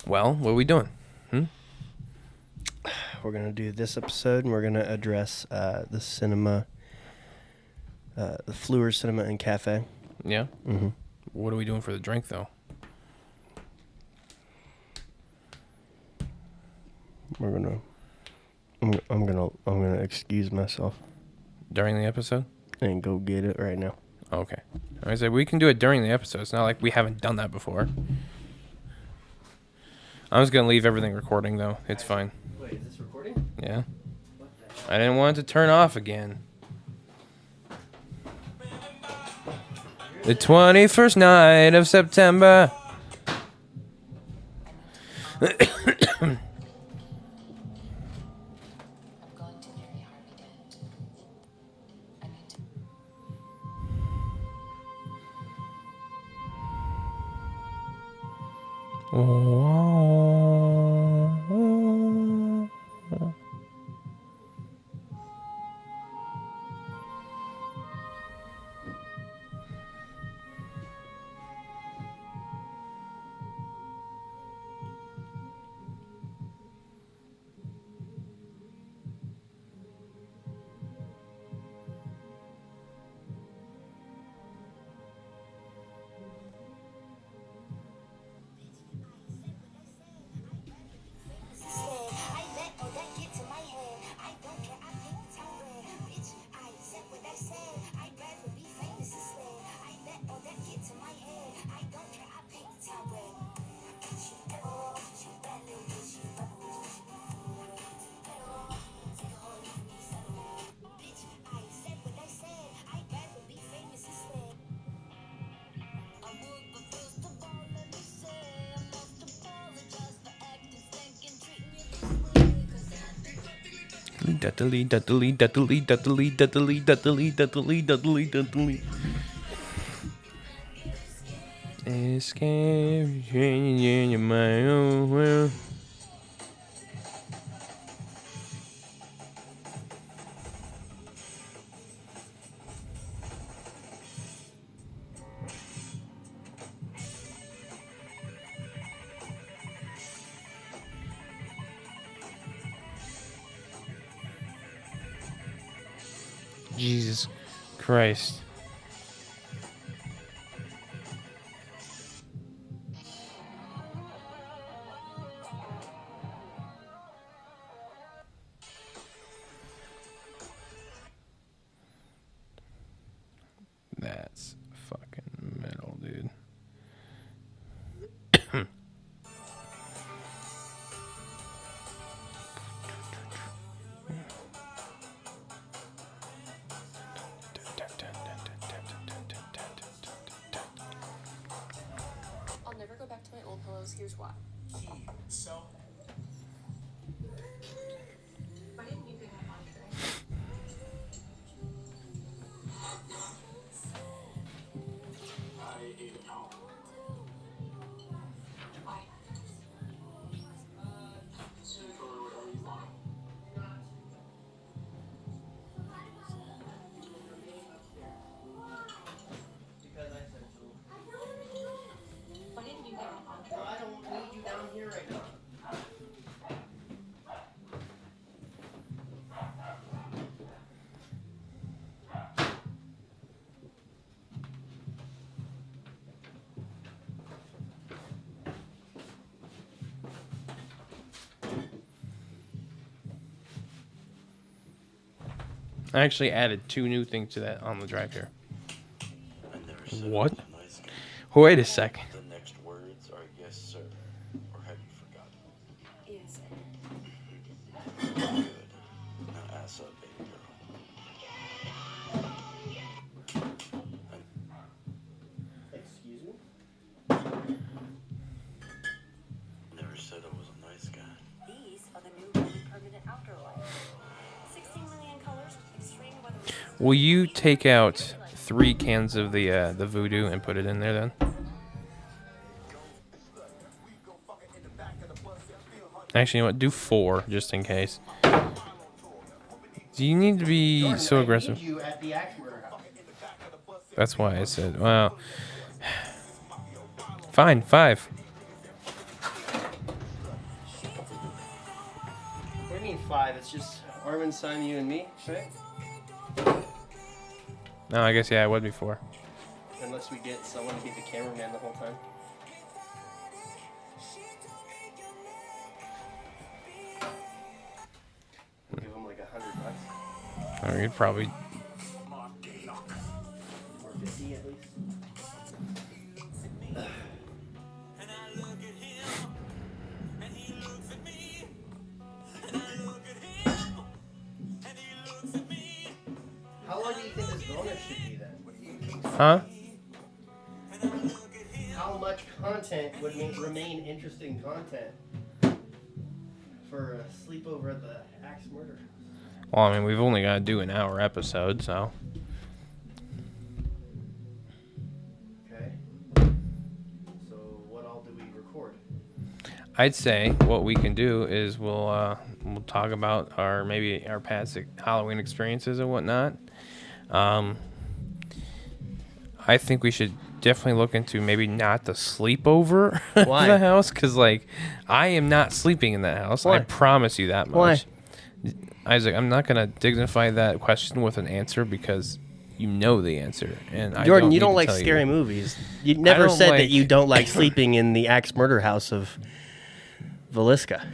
Well, what are we doing? We're going to do this episode, and we're going to address the cinema, the Fleur Cinema and Cafe. Yeah? Mm-hmm. What are we doing for the drink, though? I'm gonna excuse myself During the episode? and go get it right now. Okay. I said we can do it during the episode. It's not like we haven't done that before. I'm just going to leave everything recording, though. It's fine. Wait, is this recording? Yeah. I didn't want it to turn off again. The 21st night of September. Escape changing in my own world. Jesus Christ. That's fucking metal, dude. I'll never go back to my old pillows. Here's why. So, Why didn't you pick up Andre? I ate home. Why? So you told her whatever you want. Because I said so. Why didn't you pick up Andre? I don't need you down here right now. I actually added 2 new things to that on the drive here. What? Wait a second. The next words are yes, sir, or have you forgotten? Yes. Good. Now ass up, baby girl. Excuse me? Never said I was a nice guy. These are the new really permanent outdoor lights. 16 million colors, extreme weather. Will you take out 3 cans of the voodoo and put it in there then? Actually, you know what? Do 4 just in case. Do you need to be so aggressive? You at the action warehouse. That's why I said, well, fine, 5. 5. It's just Armin, Simon, you, and me, right? No, I guess, yeah, it would be 4. Unless we get someone to be the cameraman the whole time. We'll give him like $100. Or you'd probably... Or 50 at least. How long do you think this bonus should be then? Huh? How much content would remain interesting content for a sleepover at the Axe Murder? Well, I mean, we've only got to do an hour episode, so... Okay. So what all do we record? I'd say what we can do is we'll talk about our past Halloween experiences and whatnot. I think we should definitely look into maybe not the sleepover at Why? the house, because like I am not sleeping in that house. Why? I promise you that Why? much. Isaac, I'm not gonna dignify that question with an answer because you know the answer, and Jordan, you need don't to like tell scary you. movies. You never don't said that like- you don't like sleeping in the Axe Murder house of Velisca.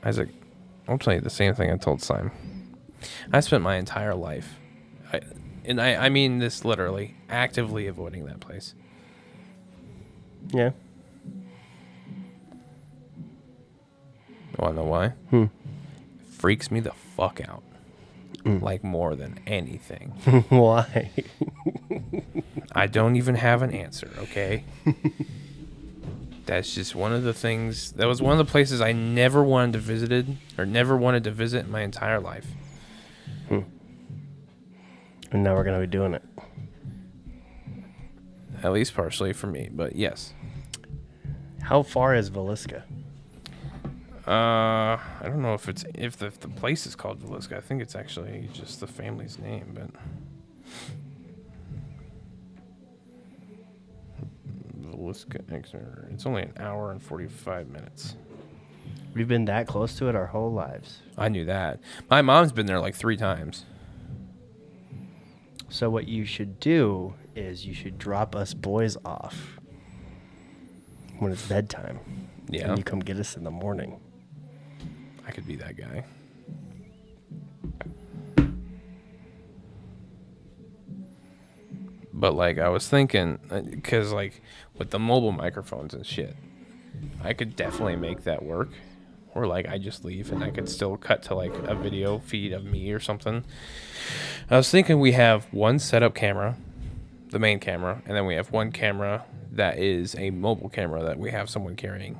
Isaac, I'll tell you the same thing I told Simon. I spent my entire life, I mean this literally, actively avoiding that place. Yeah. Want to know why? Freaks me the fuck out. Like more than anything. Why? I don't even have an answer, okay? That's just one of the things. That was one of the places I never wanted to visit in my entire life. And now we're going to be doing it. At least partially for me, but yes. How far is Velisca? I don't know if the place is called Velisca. I think it's actually just the family's name, but Velisca. It's only an hour and 45 minutes. We've been that close to it our whole lives. I knew that. My mom's been there like 3 times. So what you should do is you should drop us boys off when it's bedtime. Yeah. And you come get us in the morning. I could be that guy. But like I was thinking, because like with the mobile microphones and shit, I could definitely make that work. Or like I just leave and I could still cut to like a video feed of me or something. I was thinking we have one setup camera, the main camera, and then we have one camera that is a mobile camera that we have someone carrying.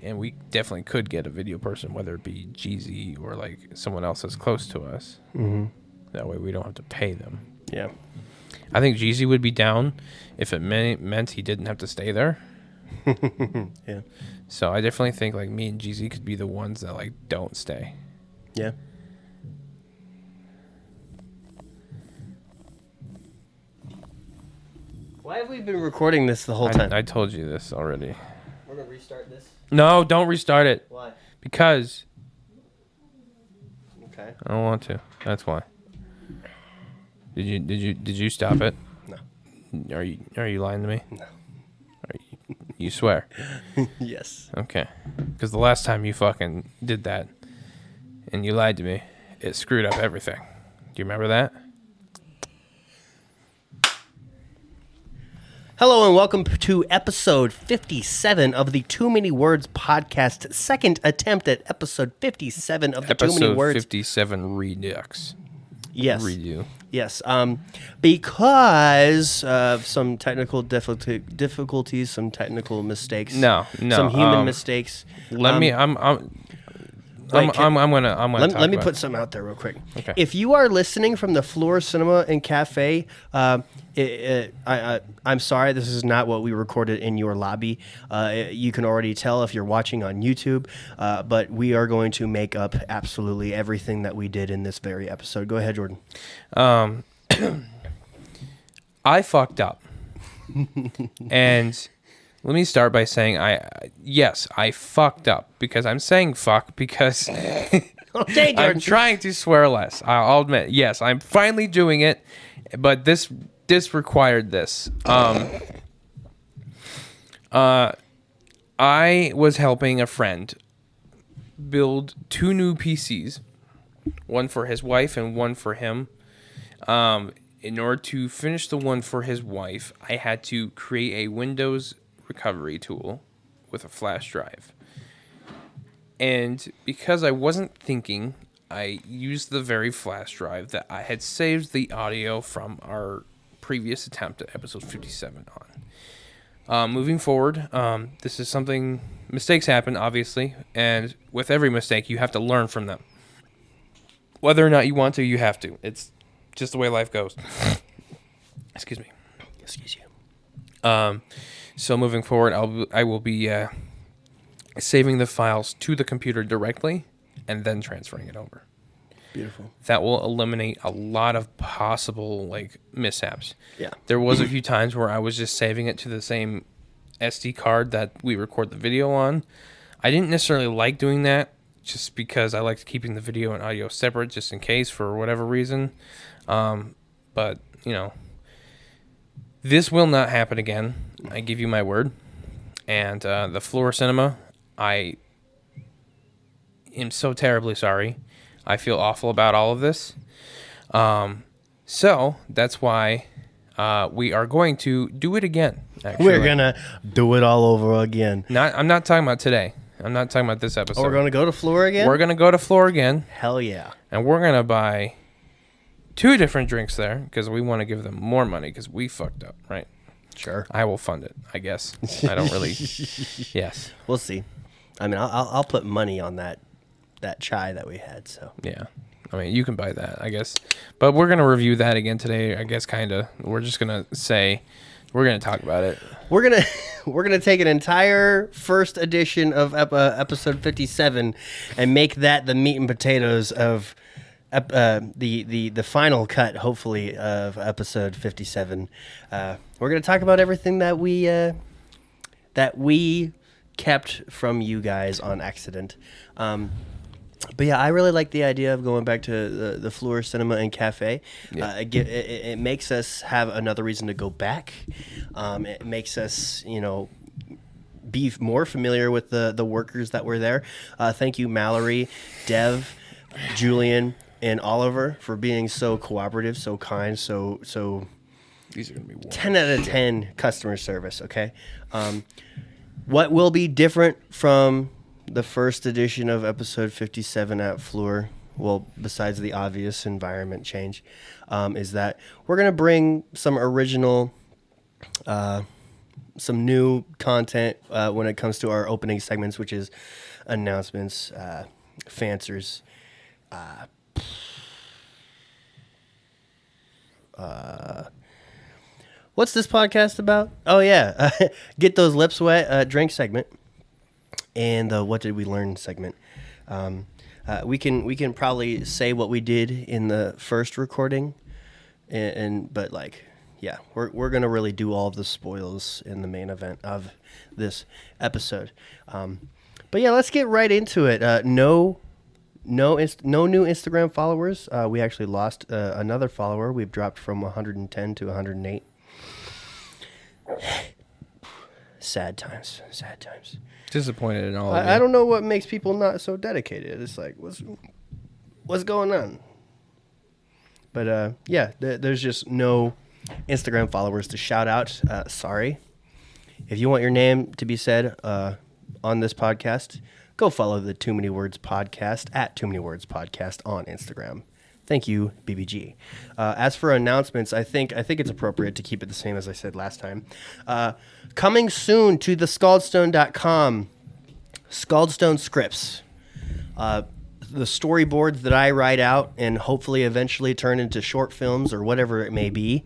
And we definitely could get a video person, whether it be Jeezy or like someone else that's close to us. Mm-hmm. That way we don't have to pay them. Yeah. I think Jeezy would be down if it meant he didn't have to stay there. Yeah. So I definitely think like me and Jeezy could be the ones that like don't stay. Yeah. Why have we been recording this the whole time? I told you this already. We're going to restart this? No, don't restart it. Why? Because Okay. I don't want to. That's why. Did you stop it? No. Are you lying to me? No. You swear? Yes. Okay. Because the last time you fucking did that and you lied to me, it screwed up everything. Do you remember that? Hello and welcome to episode 57 of the Too Many Words podcast. Second attempt at episode 57 of the Too Many Episode Words. 57 Redux. Yes. Redo. Yes. Because of some technical difficulties, some technical mistakes. No. Some human mistakes. Let me. I'm gonna. Let me put something out there real quick. Okay. If you are listening from the Fleur Cinema and Cafe, I'm sorry, this is not what we recorded in your lobby. You can already tell if you're watching on YouTube, but we are going to make up absolutely everything that we did in this very episode. Go ahead, Jordan. I fucked up, and Let me start by saying yes, I fucked up because I'm saying fuck because Okay, I'm Jordan. trying to swear less. I'll admit, yes, I'm finally doing it, but this required this. I was helping a friend build 2 new PCs, one for his wife and one for him. In order to finish the one for his wife, I had to create a Windows recovery tool with a flash drive. And because I wasn't thinking, I used the very flash drive that I had saved the audio from our previous attempt at episode 57 on. Moving forward, this is something, mistakes happen, obviously, and with every mistake, you have to learn from them. Whether or not you want to, you have to. It's just the way life goes. Excuse me. Excuse you. So moving forward, I will be saving the files to the computer directly and then transferring it over. Beautiful. That will eliminate a lot of possible mishaps. Yeah. There was a few times where I was just saving it to the same SD card that we record the video on. I didn't necessarily like doing that just because I liked keeping the video and audio separate just in case for whatever reason. But, this will not happen again. I give you my word. And the Fleur Cinema, I am so terribly sorry. I feel awful about all of this. So that's why we are going to do it again. Actually. We're going to do it all over again. I'm not talking about today. I'm not talking about this episode. Oh, we're going to go to Fleur again? We're going to go to Fleur again. Hell yeah. And we're going to buy 2 different drinks there because we want to give them more money because we fucked up, right? Sure. I will fund it, I guess. I don't really... Yes. We'll see. I mean, I'll put money on that chai that we had, so. Yeah. I mean, you can buy that, I guess. But we're going to review that again today, I guess, kind of. We're just going to say... We're going to talk about it. We're gonna take an entire first edition of episode 57 and make that the meat and potatoes of the final cut, hopefully, of episode 57. We're gonna talk about everything that we kept from you guys on accident. But yeah, I really like the idea of going back to the Fleur Cinema and Cafe. Yeah. It makes us have another reason to go back. It makes us, be more familiar with the workers that were there. Thank you, Mallory, Dev, Julian, and Oliver for being so cooperative, so kind, so These are going to be warm. 10 out of 10 customer service, okay? What will be different from the first edition of episode 57 at Fleur, well, besides the obvious environment change, is that we're going to bring some original, some new content when it comes to our opening segments, which is announcements, fancers, what's this podcast about? Oh, yeah. Get those lips wet, drink segment. And the what did we learn segment. We can probably say what we did in the first recording, but we're gonna really do all of the spoils in the main event of this episode. But yeah, let's get right into it. No new Instagram followers. We actually lost another follower. We've dropped from 110 to 108. Sad times. Disappointed in all of you. I don't know what makes people not so dedicated. It's like, what's going on? But there's just no Instagram followers to shout out. Sorry. If you want your name to be said on this podcast, go follow the Too Many Words Podcast at Too Many Words Podcast on Instagram. Thank you, BBG. As for announcements, I think it's appropriate to keep it the same as I said last time. Coming soon to the Scaldstone.com, Scaldstone scripts. The storyboards that I write out and hopefully eventually turn into short films or whatever it may be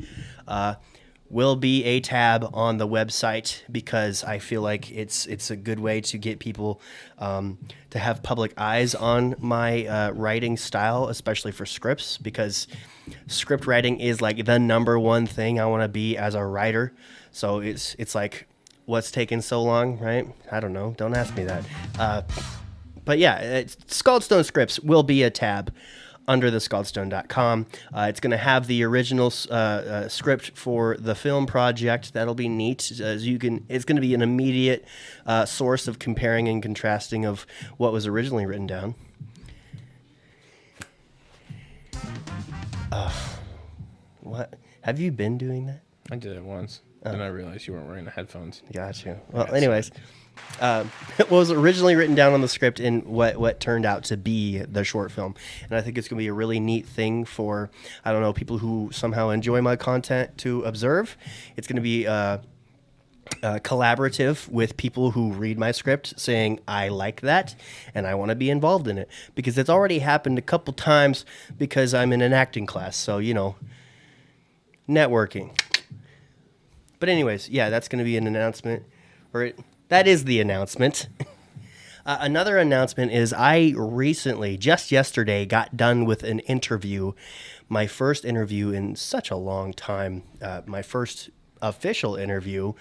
will be a tab on the website because I feel like it's a good way to get people to have public eyes on my writing style, especially for scripts, because script writing is like the number one thing I want to be as a writer. So it's like what's taking so long, right? I don't know. Don't ask me that. But yeah, Scald Stone Scripts will be a tab under the scaldstone.com. It's going to have the original script for the film project. That'll be neat. It's going to be an immediate source of comparing and contrasting of what was originally written down. What? Have you been doing that? I did it once. Then I realized you weren't wearing the headphones. Gotcha. Well, anyways, what was originally written down on the script in what turned out to be the short film. And I think it's going to be a really neat thing for, I don't know, people who somehow enjoy my content to observe. It's going to be collaborative with people who read my script saying, I like that and I want to be involved in it. Because it's already happened a couple times because I'm in an acting class. So, networking. But anyways, yeah, that's going to be an announcement. That is the announcement. Another announcement is I recently, just yesterday, got done with an interview. My first interview in such a long time. My first official interview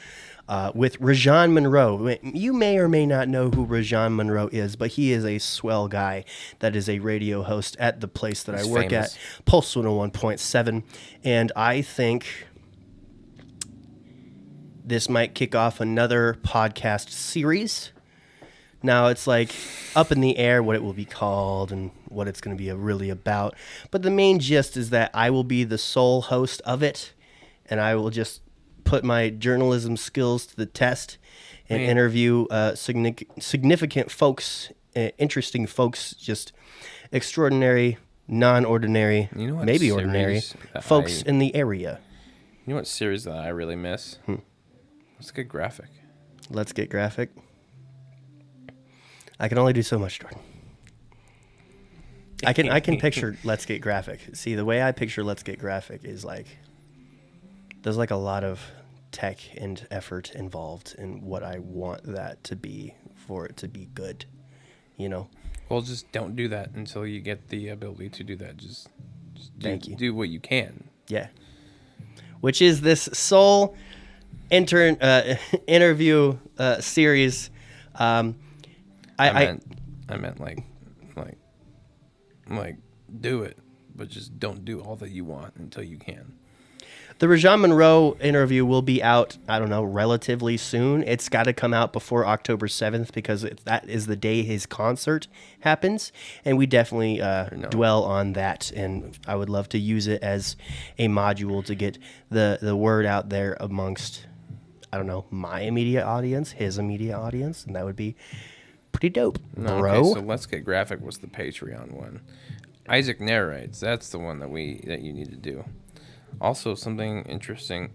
with Rajan Monroe. You may or may not know who Rajan Monroe is, but he is a swell guy that is a radio host at the place that I work famous. at, Pulse 101.7. And I think this might kick off another podcast series. Now it's like up in the air what it will be called and what it's going to be really about. But the main gist is that I will be the sole host of it, and I will just put my journalism skills to the test and interview significant folks, interesting folks, just extraordinary, non-ordinary, maybe ordinary folks in the area. You know what series that I really miss? Let's Get Graphic. Let's Get Graphic. I can only do so much, Jordan. I can picture Let's Get Graphic. See, the way I picture Let's Get Graphic is like there's like a lot of tech and effort involved in what I want that to be for it to be good, Well, just don't do that until you get the ability to do that. Just do what you can. Yeah. Which is this sole interview series. I meant like do it, but just don't do all that you want until you can. The Rajan Monroe interview will be out, I don't know, relatively soon. It's got to come out before October 7th because that is the day his concert happens. And we definitely dwell on that. And I would love to use it as a module to get the word out there amongst, I don't know, my immediate audience, his immediate audience. And that would be pretty dope, bro. Okay, so Let's Get Graphic was the Patreon one. Isaac Narrates, that's the one that you need to do. Also, something interesting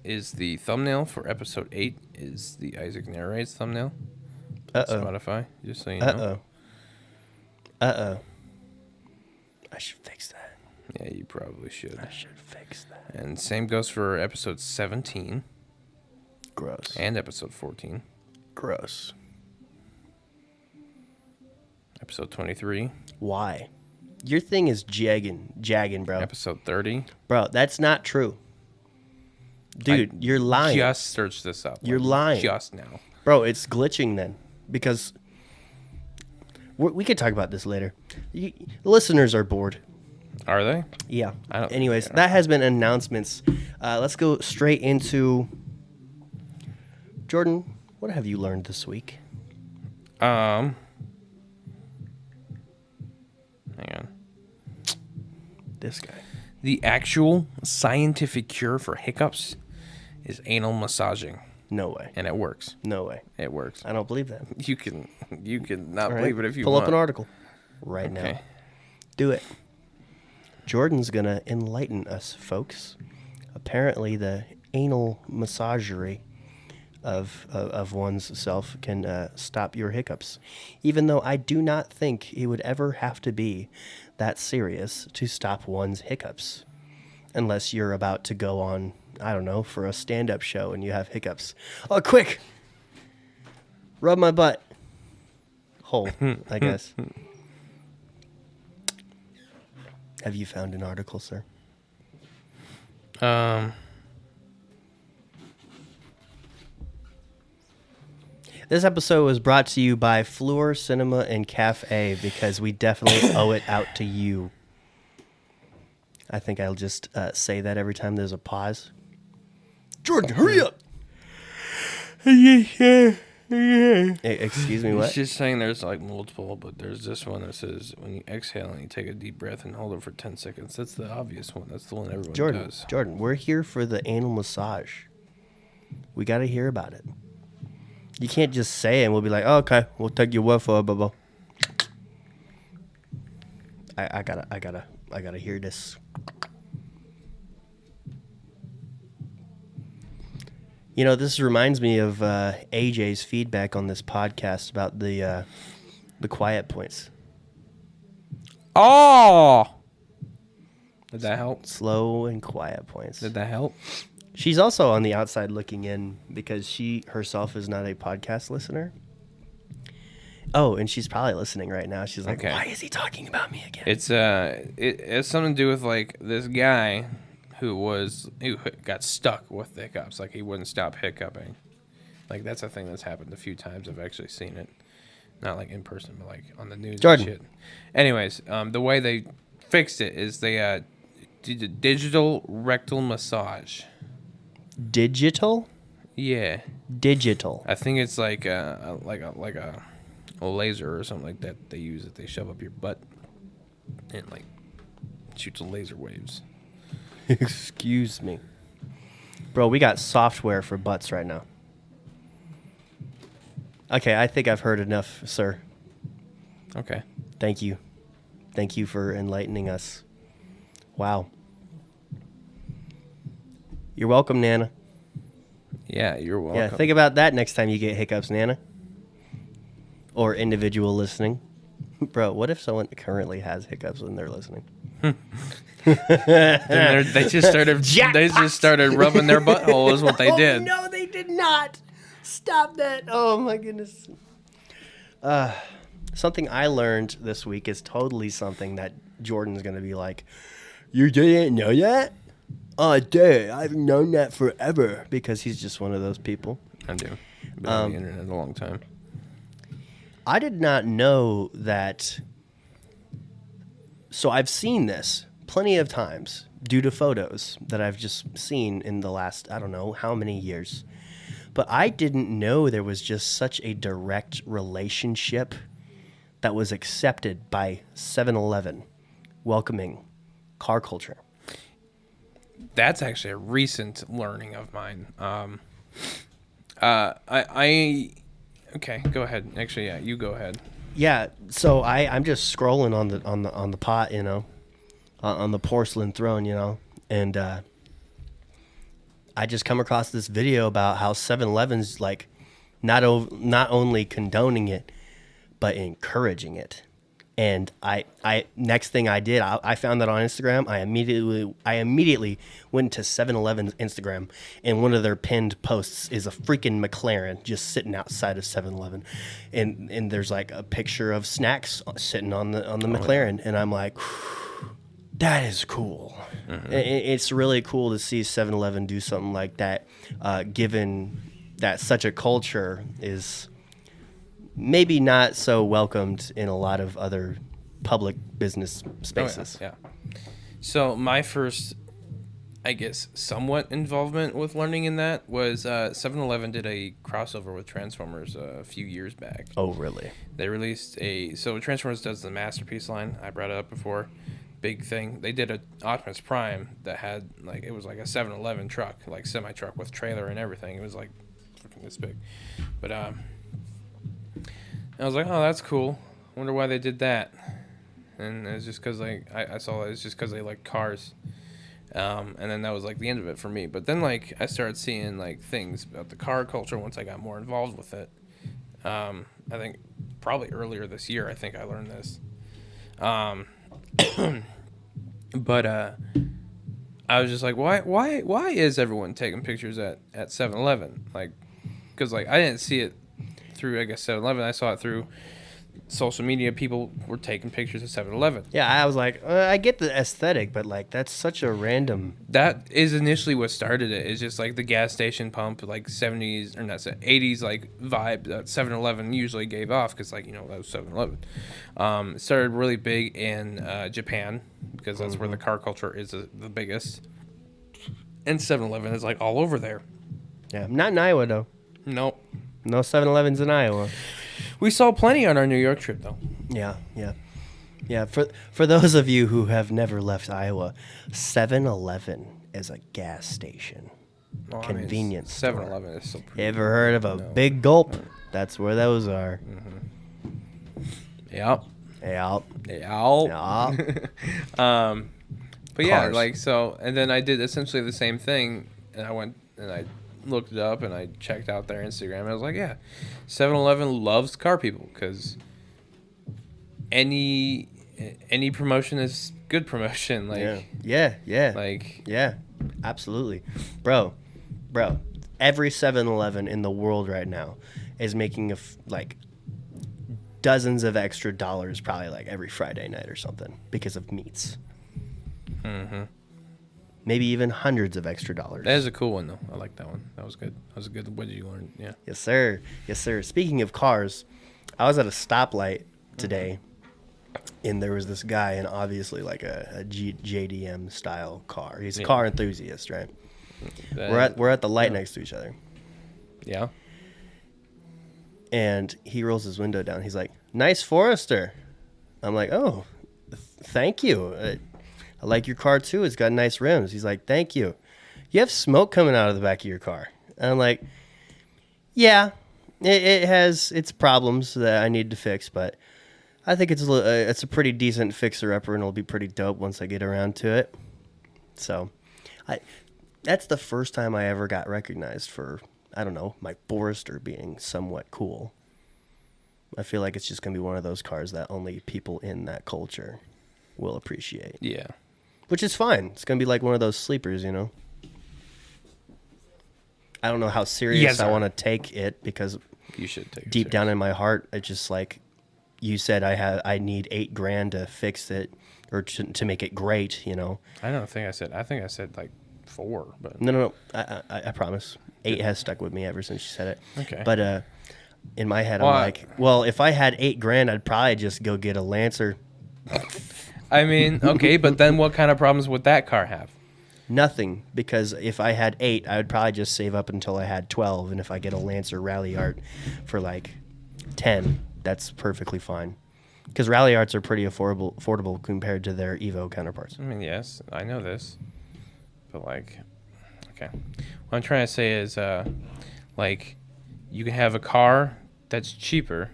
is the thumbnail for episode 8 is the Isaac Narrates thumbnail. Spotify, just so you know. I should fix that. Yeah, you probably should. I should fix that. And same goes for episode 17. Gross. And episode 14. Gross. Episode 23. Why? Your thing is jagging, bro. Episode 30. Bro, that's not true. Dude, you're lying. Just searched this up. You're lying. Just now. Bro, it's glitching then. Because we could talk about this later. The listeners are bored. Are they? Yeah. I don't Anyways, think they are. that has been announcements. Let's go straight into... Jordan, what have you learned this week? Hang on. This guy. The actual scientific cure for hiccups is anal massaging, No way. and it works. No way. It works. I don't believe that. You can not All right. believe it if you Pull want. up an article right now. Okay. Do it. Jordan's going to enlighten us, folks. Apparently, the anal massagery of one's self can stop your hiccups. Even though I do not think it would ever have to be that serious to stop one's hiccups. Unless you're about to go on, I don't know, for a stand-up show and you have hiccups. Oh, quick! Rub my butt. Hole, I guess. Have you found an article, sir? This episode was brought to you by Fleur Cinema and Cafe because we definitely owe it out to you. I think I'll just say that every time there's a pause. Jordan, hurry up! Excuse me, It's what? just saying there's like multiple, but there's this one that says when you exhale and you take a deep breath and hold it for 10 seconds. That's the obvious one. That's the one everyone does. Jordan, we're here for the anal massage. We got to hear about it. You can't just say it and we'll be like, oh, okay, we'll take your word for it, blah. I gotta hear this. You know, this reminds me of AJ's feedback on this podcast about the quiet points. Oh! Did that help? Slow and quiet points. Did that help? She's also on the outside looking in because she herself is not a podcast listener. Oh, and she's probably listening right now. She's like, Okay. why is he talking about me again? It's it has something to do with like this guy who got stuck with the hiccups. Like he wouldn't stop hiccuping. Like that's a thing that's happened a few times. I've actually seen it, not like in person, but like on the news. Jordan. And shit. Anyways, the way they fixed it is they did a digital rectal massage. Digital? Yeah, Digital. I think it's like a laser or something like that they use that they shove up your butt and like shoots laser waves. Excuse me. Bro, we got software for butts right now. Okay, I think I've heard enough, sir. Okay. Thank you. Thank you for enlightening us. Wow. You're welcome, Nana. Yeah, you're welcome. Yeah, think about that next time you get hiccups, Nana. Or individual listening. Bro, what if someone currently has hiccups when they're listening? They just started rubbing their butthole is what they did. No, they did not. Stop that. Oh, my goodness. Something I learned this week is totally something that Jordan's going to be like, you didn't know that? Oh, dude, I've known that forever. Because he's just one of those people. I do. Been on the internet a long time. I did not know that. So I've seen this plenty of times due to photos that I've just seen in the last, I don't know how many years. But I didn't know there was just such a direct relationship that was accepted by 7-Eleven welcoming car culture. That's actually a recent learning of mine. Okay, go ahead. Actually, yeah, you go ahead. Yeah, so I'm just scrolling on the pot, you know, on the porcelain throne, you know, and I just come across this video about how 7-Eleven's like not only condoning it, but encouraging it. And I next thing I did, I found that on Instagram. I immediately went to 7-Eleven's Instagram, and one of their pinned posts is a freaking McLaren just sitting outside of 7-Eleven, and there's like a picture of snacks sitting on the McLaren, and I'm like, that is cool. Mm-hmm. It's really cool to see 7-Eleven do something like that, given that such a culture is maybe not so welcomed in a lot of other public business spaces. Oh, yeah. So my first, I guess, somewhat involvement with learning in that was 7-Eleven did a crossover with Transformers a few years back. Oh, really? They released so Transformers does the Masterpiece line. I brought it up before. Big thing. They did a Optimus Prime that had it was like a 7-Eleven truck, like semi truck with trailer and everything. It was like freaking this big. But I was like, oh, that's cool. Wonder why they did that. And it's just because I saw it's just because they like cars. And then that was like the end of it for me. But then I started seeing things about the car culture once I got more involved with it. I think probably earlier this year. I think I learned this. But I was just like, why is everyone taking pictures at 7-Eleven? Because I didn't see it through, I guess, 7-Eleven. I saw it through social media people were taking pictures of 7-Eleven. Yeah, I was like, I get the aesthetic, but like that's such a random. That is initially what started it. It's just like the gas station pump, like 70s or not 80s like vibe that 7-Eleven usually gave off because like that was 7-Eleven. It started really big in Japan because that's where the car culture is the biggest, and 7-Eleven is like all over there. Yeah, not in Iowa though. Nope. No 7-Elevens in Iowa. We saw plenty on our New York trip though. Yeah. For those of you who have never left Iowa, 7-Eleven is a gas station. Well, Convenience store. 7-Eleven is so pretty. Ever heard of a Big Gulp? That's where those are. Yep. Yeah. Yep. But yeah, Cars. like so, and then I did essentially the same thing, and I went and I looked it up and I checked out their Instagram. And I was like, yeah, 7-Eleven loves car people because any promotion is good promotion. Like Yeah. like Yeah, absolutely. Bro, every 7-Eleven in the world right now is making like dozens of extra dollars probably like every Friday night or something because of meats. Mm-hmm. Maybe even hundreds of extra dollars. That is a cool one though. I like that one. That was good. That was a good. What did you learn? Yeah. Yes, sir. Speaking of cars, I was at a stoplight today, and there was this guy in obviously like a JDM style car. He's a car enthusiast, right? We're at the light next to each other, Yeah. and he rolls his window down. He's like, "Nice Forester." I'm like, "Oh, thank you. I like your car too. It's got nice rims." He's like, "Thank you. You have smoke coming out of the back of your car." And I'm like, "Yeah, it has its problems that I need to fix, but I think it's a pretty decent fixer-upper, and it'll be pretty dope once I get around to it." So, that's the first time I ever got recognized for, I don't know, my Forester being somewhat cool. I feel like it's just going to be one of those cars that only people in that culture will appreciate. Yeah. Which is fine. It's going to be like one of those sleepers, I don't know how serious Yes, I sir. want to take it because You should take it deep serious. down in my heart, it's just like you said, I need $8,000 to fix it or to make it great, I don't think I said. I think I said like 4, but No. I promise. 8 has stuck with me ever since you said it. Okay. But in my head, Well, I'm like, well, if I had $8,000, I'd probably just go get a Lancer. I mean, okay, but then what kind of problems would that car have? Nothing, because if I had 8, I would probably just save up until I had 12, and if I get a Lancer Rally Art for like 10, that's perfectly fine. Because Rally Arts are pretty affordable compared to their Evo counterparts. I mean, yes, I know this, but like, okay, what I'm trying to say is, like, you can have a car that's cheaper,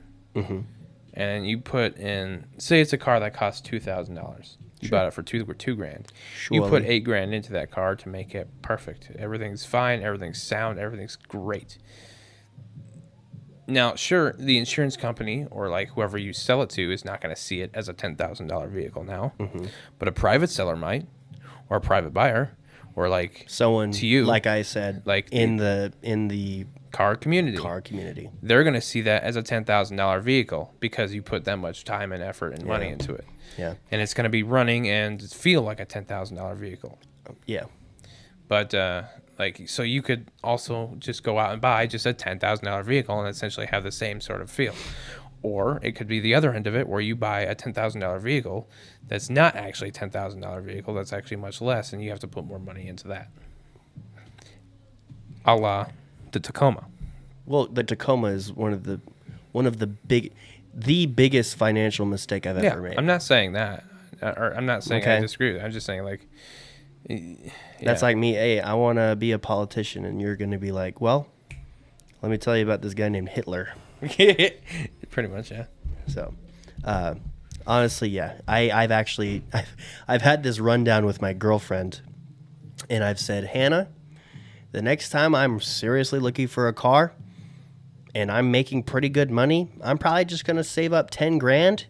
and you put in, say, it's a car that costs $2,000. You bought it for $2,000. You put Surely. $8,000 into that car to make it perfect. Everything's fine. Everything's sound. Everything's great. Now, sure, the insurance company or like whoever you sell it to is not going to see it as a $10,000 vehicle now, but a private seller might, or a private buyer, or like Someone, to you, like I said, like in the car community. They're going to see that as a $10,000 vehicle because you put that much time and effort and money into it. Yeah. And it's going to be running and feel like a $10,000 vehicle. Yeah. But like, so you could also just go out and buy just a $10,000 vehicle and essentially have the same sort of feel. Or it could be the other end of it where you buy a $10,000 vehicle that's not actually a $10,000 vehicle, that's actually much less, and you have to put more money into that. A la the Tacoma. Well, the Tacoma is one of the biggest financial mistake I've ever made. I'm not saying that. Or I'm not saying I Okay. disagree with it. I'm just saying, like, That's like me. Hey, I want to be a politician, and you're going to be like, well, let me tell you about this guy named Hitler. pretty much, yeah. So, honestly, yeah, I've had this rundown with my girlfriend, and I've said, Hannah, the next time I'm seriously looking for a car, and I'm making pretty good money, I'm probably just gonna save up $10,000,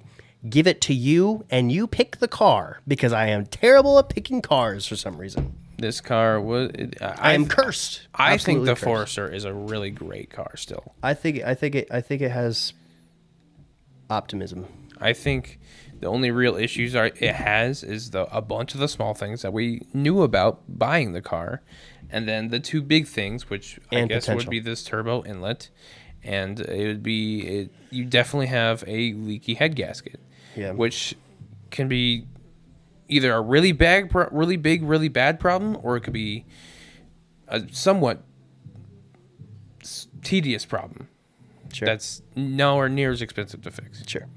give it to you, and you pick the car because I am terrible at picking cars for some reason. This car was. I am cursed. I think Absolutely the cursed. Forester is a really great car still. I think it has optimism. I think the only real issues it has is a bunch of the small things that we knew about buying the car, and then the two big things, which I And guess potential. would be this turbo inlet, and you definitely have a leaky head gasket, Yeah. which can be either a really big, really bad problem, or it could be a somewhat tedious problem. Sure. That's nowhere near as expensive to fix. Sure.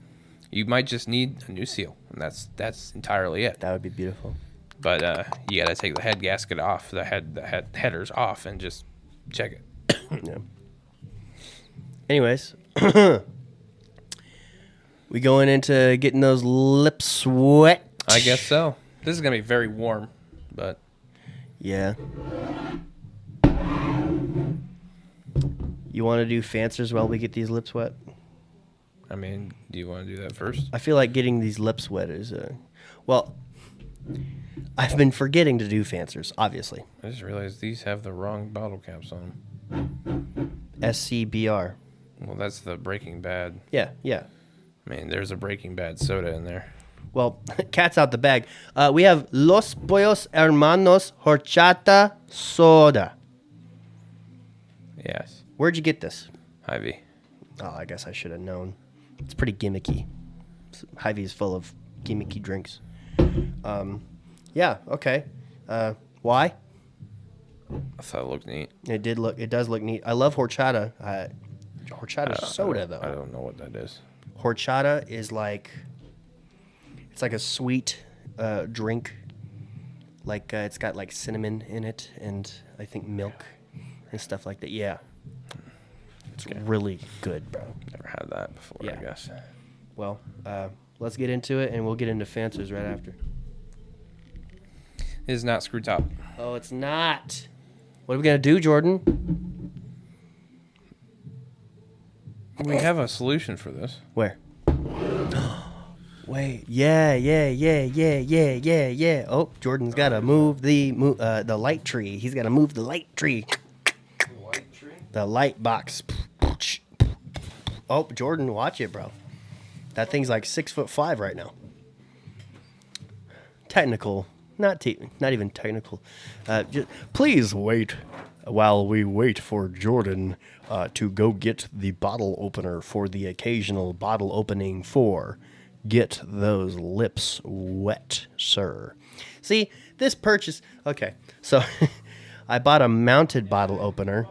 You might just need a new seal, and that's entirely it. That would be beautiful. But you got to take the head gasket off, the headers off, and just check it. Yeah. Anyways, we going into getting those lips wet. I guess so. This is gonna be very warm, but Yeah. You want to do fancers while we get these lips wet? I mean, do you want to do that first? I feel like getting these lips wet is well, I've been forgetting to do fancers, obviously. I just realized these have the wrong bottle caps on them. SCBR. Well, that's the Breaking Bad. Yeah, yeah. I mean, there's a Breaking Bad soda in there. Well, cat's out the bag. We have Los Pollos Hermanos Horchata Soda. Yes. Where'd you get this? Hy-Vee. Oh, I guess I should have known. It's pretty gimmicky. Hy-Vee is full of gimmicky drinks. Yeah, okay. Why? I thought it looked neat. It does look neat. I love horchata. Horchata soda, though. I don't know what that is. Horchata is like, it's like a sweet drink. Like it's got like cinnamon in it, and I think milk and stuff like that. Yeah, it's really good, bro. Never had that before, Yeah. I guess. Well, let's get into it, and we'll get into fancers right after. It is not screw top. Oh, it's not. What are we gonna do, Jordan? We have a solution for this. Where? Wait, yeah. Oh, Jordan's got to move the light tree. He's got to move the light tree. White tree? The light box. Oh, Jordan, watch it, bro. That thing's like 6'5" right now. Technical, not even technical. Please wait while we wait for Jordan to go get the bottle opener for the occasional bottle opening for Get Those Lips Wet, Sir. See, this purchase... Okay, so I bought a mounted bottle opener.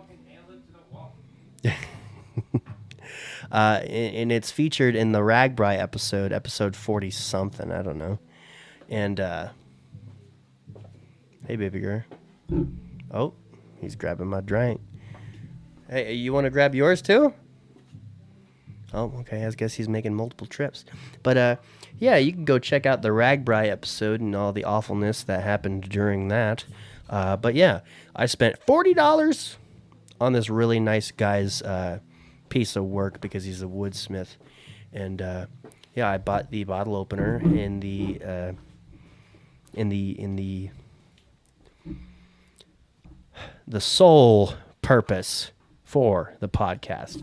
And it's featured in the Ragbri episode 40-something, I don't know. And, hey, baby girl. Oh, he's grabbing my drink. Hey, you want to grab yours, too? Oh, okay. I guess he's making multiple trips. But, yeah, you can go check out the Ragbri episode and all the awfulness that happened during that. But, yeah, I spent $40 on this really nice guy's piece of work because he's a woodsmith. And, yeah, I bought the bottle opener in the sole purpose for the podcast,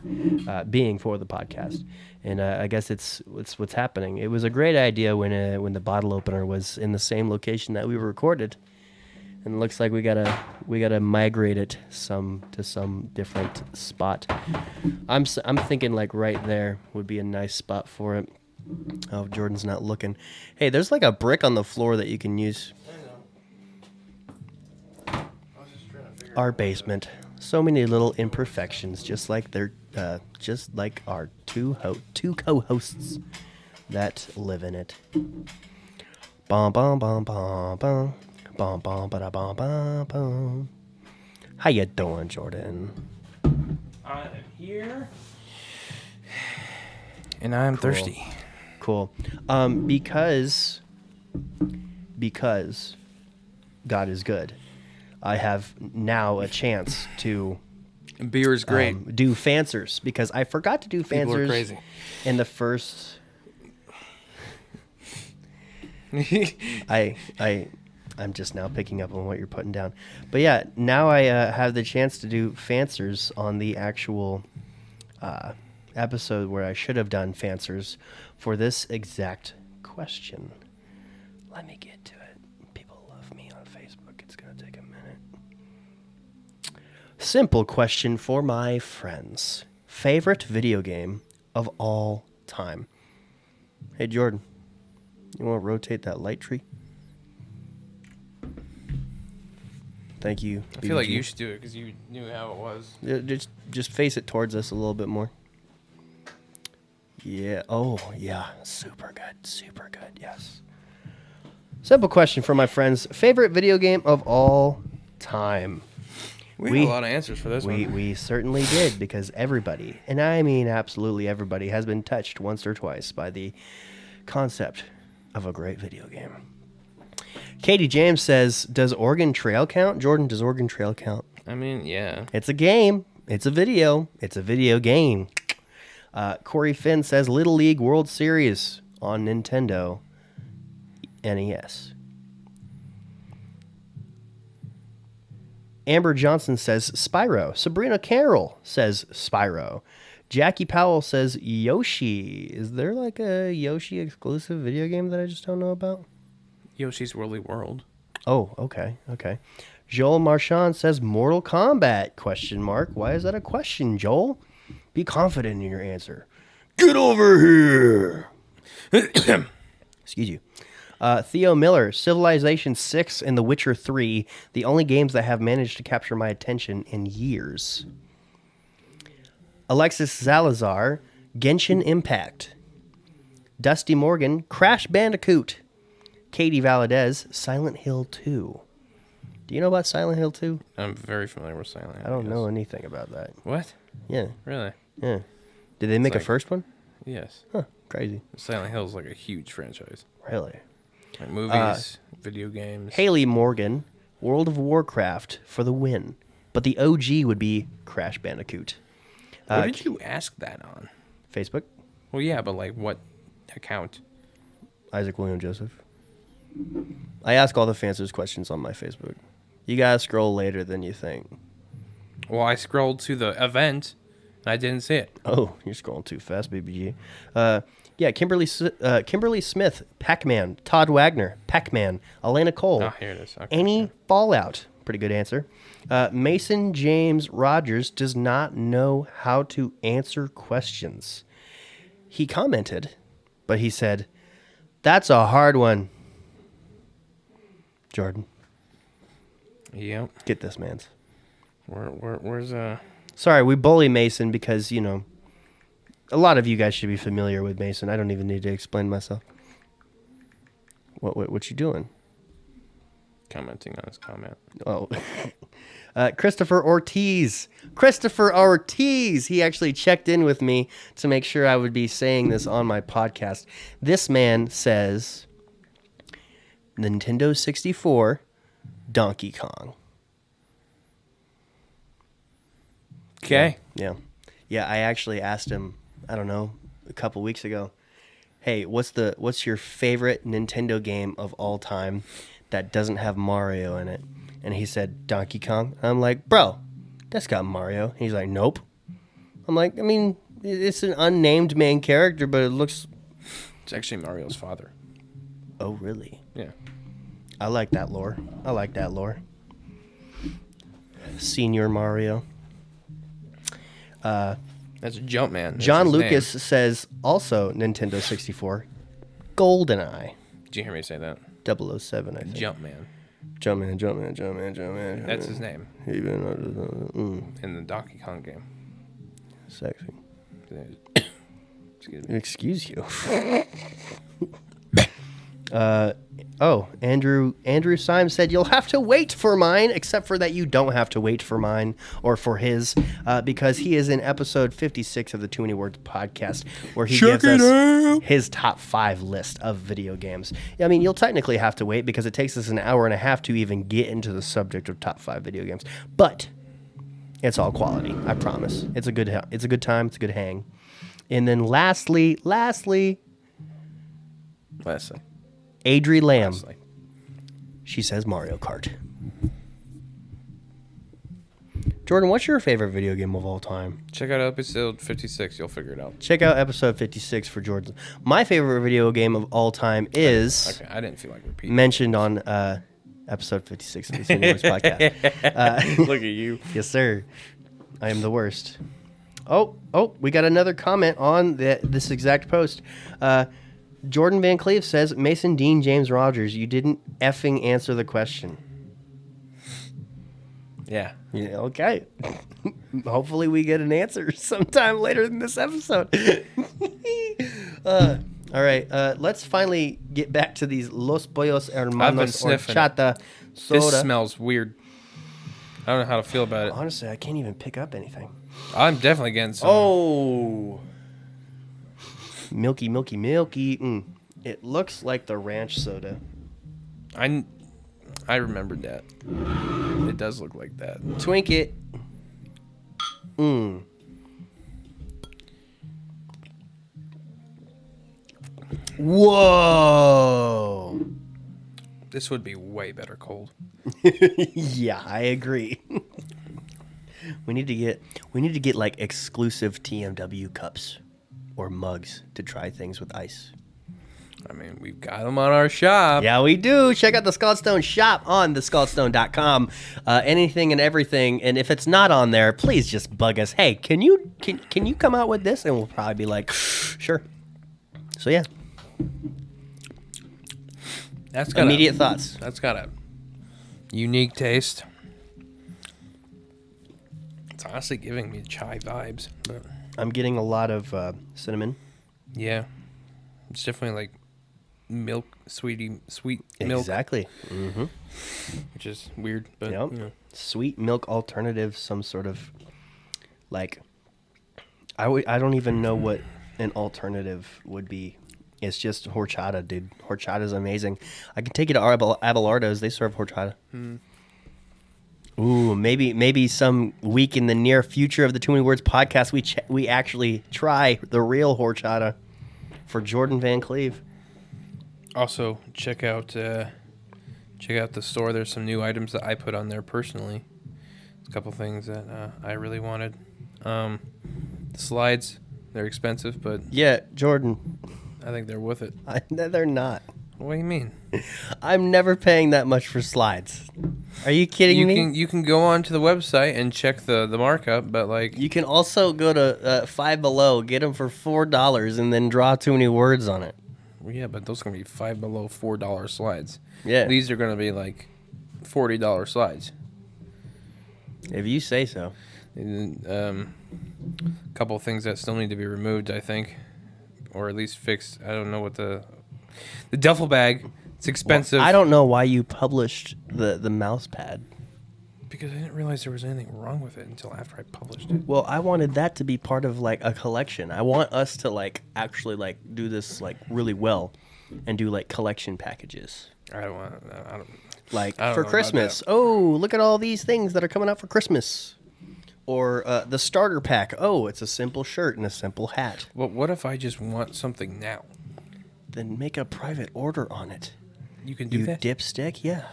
being for the podcast. And I guess it's what's happening. It was a great idea when the bottle opener was in the same location that we recorded, and it looks like we gotta migrate it to some different spot. I'm thinking like right there would be a nice spot for it. Oh, Jordan's not looking. Hey, there's like a brick on the floor that you can use. Our basement. So many little imperfections, just like our two co-hosts that live in it. Bum bum bum bum bum bum bum ba da bum bum bum. How you doing, Jordan? I am here, and I am thirsty. Cool. Because God is good. I have now a chance to Beer is great. do fancers because I forgot to do fancers People are crazy. in the first. I'm just now picking up on what you're putting down, but yeah, now I have the chance to do fancers on the actual episode where I should have done fancers for this exact question. Let me get to it. People love me on Facebook. It's going to take a minute. Simple question for my friends. Favorite video game of all time? Hey, Jordan, you want to rotate that light tree? Thank you. I feel like BBG. you should do it because you knew how it was. Yeah, just face it towards us a little bit more. Yeah. Oh, yeah. Super good. Super good. Yes. Simple question for my friends. Favorite video game of all time? We had a lot of answers for this one. We certainly did, because everybody, and I mean absolutely everybody, has been touched once or twice by the concept of a great video game. Katie James says, does Oregon Trail count? Jordan, does Oregon Trail count? I mean, yeah. It's a game. It's a video. It's a video game. Corey Finn says, Little League World Series on Nintendo NES. Amber Johnson says Spyro. Sabrina Carroll says Spyro. Jackie Powell says Yoshi. Is there like a Yoshi exclusive video game that I just don't know about? Yoshi's Woolly World. Oh, okay, okay. Joel Marchand says Mortal Kombat, question mark. Why is that a question, Joel? Be confident in your answer. Get over here. Excuse you. Theo Miller, Civilization 6 and The Witcher 3, the only games that have managed to capture my attention in years. Alexis Salazar, Genshin Impact. Dusty Morgan, Crash Bandicoot. Katie Valadez, Silent Hill 2. Do you know about Silent Hill 2? I'm very familiar with Silent Hill. I don't know anything about that. What? Yeah, Really? yeah. Did they make a like- first one? Yes. Huh, crazy. Silent Hill is like a huge franchise. Really? Like movies, video games. Haley Morgan, World of Warcraft for the win. But the OG would be Crash Bandicoot. What did you ask that on? Facebook, Well, yeah, but like what account? Isaac William Joseph. I ask all the fancers questions on my Facebook. You gotta scroll later than you think. Well, I scrolled to the event and I didn't see it. Oh, you're scrolling too fast, BBG. Yeah, Kimberly Smith, Pac-Man. Todd Wagner, Pac-Man. Elena Cole. Oh, here it is. Okay. Any Fallout. Pretty good answer. Mason James Rogers does not know how to answer questions. He commented, but he said, that's a hard one. Jordan, Yep. get this, man's. Where's Sorry, we bully Mason because, you know, a lot of you guys should be familiar with Mason. I don't even need to explain myself. What you doing? commenting on his comment? Oh, Christopher Ortiz. Christopher Ortiz. He actually checked in with me to make sure I would be saying this on my podcast. This man says Nintendo 64, Donkey Kong. Okay. Yeah. Yeah, I actually asked him, I don't know, a couple weeks ago, hey, what's your favorite Nintendo game of all time that doesn't have Mario in it? And he said, Donkey Kong. I'm like, bro, that's got Mario. He's like, nope. I'm like, I mean, it's an unnamed main character, but it looks... It's actually Mario's father. Oh, really? Yeah. I like that lore. Senior Mario. That's Jumpman. That's John his Lucas name. says also Nintendo 64, GoldenEye, Did you hear me say that? 007, I think. Jumpman. Jumpman. That's his name in the Donkey Kong game. Sexy. Excuse me. Excuse you. Andrew Symes said, you'll have to wait for mine, except for that you don't have to wait for mine or for his, because he is in episode 56 of the Too Many Words podcast, where he gives us his top 5 list of video games. I mean, you'll technically have to wait because it takes us an hour and a half to even get into the subject of top 5 video games. But it's all quality, I promise. It's a good time. It's a good hang. And then lastly, Leslie. Adri Lamb. Leslie. She says Mario Kart. Jordan, what's your favorite video game of all time? Check out episode 56. You'll figure it out. Check out episode 56 for Jordan. My favorite video game of all time is Okay, I didn't feel like repeating. mentioned on episode 56 of the Senior Wars podcast. Look at you. Yes, sir. I am the worst. Oh, we got another comment on this exact post. Jordan Van Cleve says, Mason, Dean, James Rogers, you didn't effing answer the question. Yeah. Yeah, okay. Hopefully we get an answer sometime later in this episode. All right, let's finally get back to these Los Pollos I've been Hermanos sniffing Horchata soda. This smells weird. I don't know how to feel about it. Honestly, I can't even pick up anything. I'm definitely getting some. Oh. Milky. It looks like the ranch soda. I remembered that. It does look like that. Twink it. Whoa. This would be way better cold. Yeah, I agree. We need to get like exclusive TMW cups or mugs to try things with ice. I mean, we've got them on our shop. Yeah, we do. Check out the Scaldstone shop on thescaldstone.com. Anything and everything. And if it's not on there, please just bug us. Hey, can you come out with this? And we'll probably be like, sure. So yeah. That's got Immediate thoughts. That's got a unique taste. It's honestly giving me chai vibes. But I'm getting a lot of cinnamon. yeah, it's definitely like milk, sweet milk, Exactly. Mm-hmm. which is weird. But Yep. you know. Sweet milk alternative, some sort of like I don't even know what an alternative would be. It's just horchata, dude. Horchata is amazing. I can take you to Abelardo's. They serve horchata. Ooh, maybe some week in the near future of the Too Many Words podcast, we actually try the real horchata for Jordan Van Cleve. Also, check out the store. There's some new items that I put on there personally. A couple things that I really wanted. The slides, they're expensive, but Yeah, Jordan. I think they're worth it. They're not. What do you mean? I'm never paying that much for slides. Are you kidding me? You can go onto the website and check the markup, but like You can also go to Five Below, get them for $4, and then draw Too Many Words on it. yeah, but those are gonna be Five Below $4 slides. Yeah, These are gonna be like $40 slides. if you say so. And, a couple of things that still need to be removed, I think, or at least fixed. I don't know what the duffel bag. It's expensive. I don't know why you published the mouse pad. because I didn't realize there was anything wrong with it until after I published it. Well, I wanted that to be part of like a collection. I want us to like actually like do this like really well, and do like collection packages. I don't want. I don't. Like I don't for know about Christmas. that. Oh, look at all these things that are coming out for Christmas. Or the starter pack. Oh, it's a simple shirt and a simple hat. But what if I just want something now? Then make a private order on it. You can do You that. dipstick, yeah.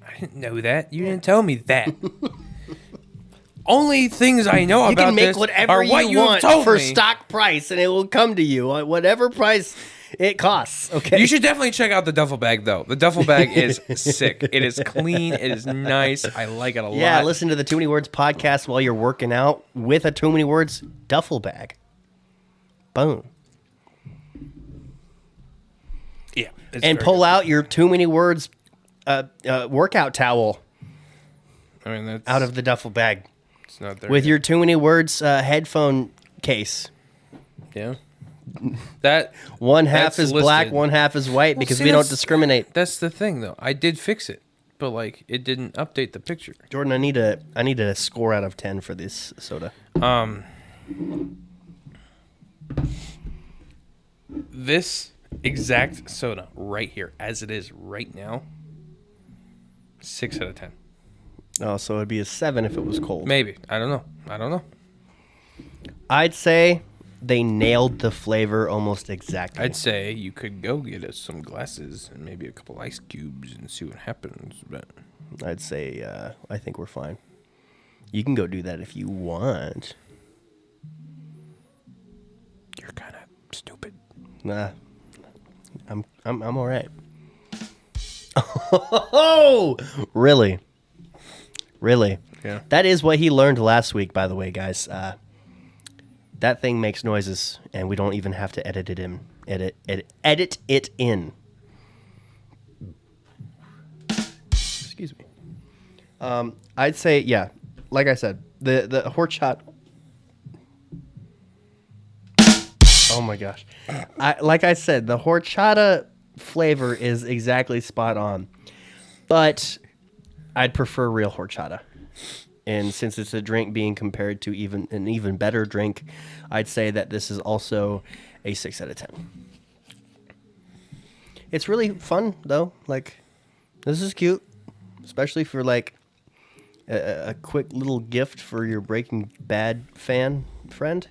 I didn't know that. You didn't tell me that. Only things I know You about can make this whatever are what you want told for me. stock price, and it will come to you at whatever price it costs. Okay. You should definitely check out the duffel bag, though. The duffel bag is sick. It is clean. It is nice. I like it a lot. Yeah, listen to the Too Many Words podcast while you're working out with a Too Many Words duffel bag. Boom. Yeah. it's And very pull good. out your Too Many Words workout towel I mean, that's out of the duffel bag it's not there with yet. your Too Many Words headphone case. Yeah. That One half That's is black, listed. one half is white, Well, because see, we don't that's- discriminate. That's the thing, though. I did fix it, but like it didn't update the picture. Jordan, I need a score out of 10 for this soda. This exact soda right here, as it is right now, 6 out of 10. Oh, so it'd be a 7 if it was cold. Maybe. I don't know. I'd say they nailed the flavor almost exactly. I'd say you could go get us some glasses and maybe a couple ice cubes and see what happens. But I'd say I think we're fine. You can go do that if you want. You're kind of stupid. Nah, I'm all right. Oh, really? Yeah. That is what he learned last week, by the way, guys. That thing makes noises, and we don't even have to edit it in. Edit it in. Excuse me. I'd say, yeah, like I said, the horchata. Oh my gosh. Like I said, the horchata flavor is exactly spot on. But I'd prefer real horchata. And since it's a drink being compared to an even better drink, I'd say that this is also a 6 out of 10. It's really fun, though. Like, this is cute. Especially for, like, a quick little gift for your Breaking Bad fan friend.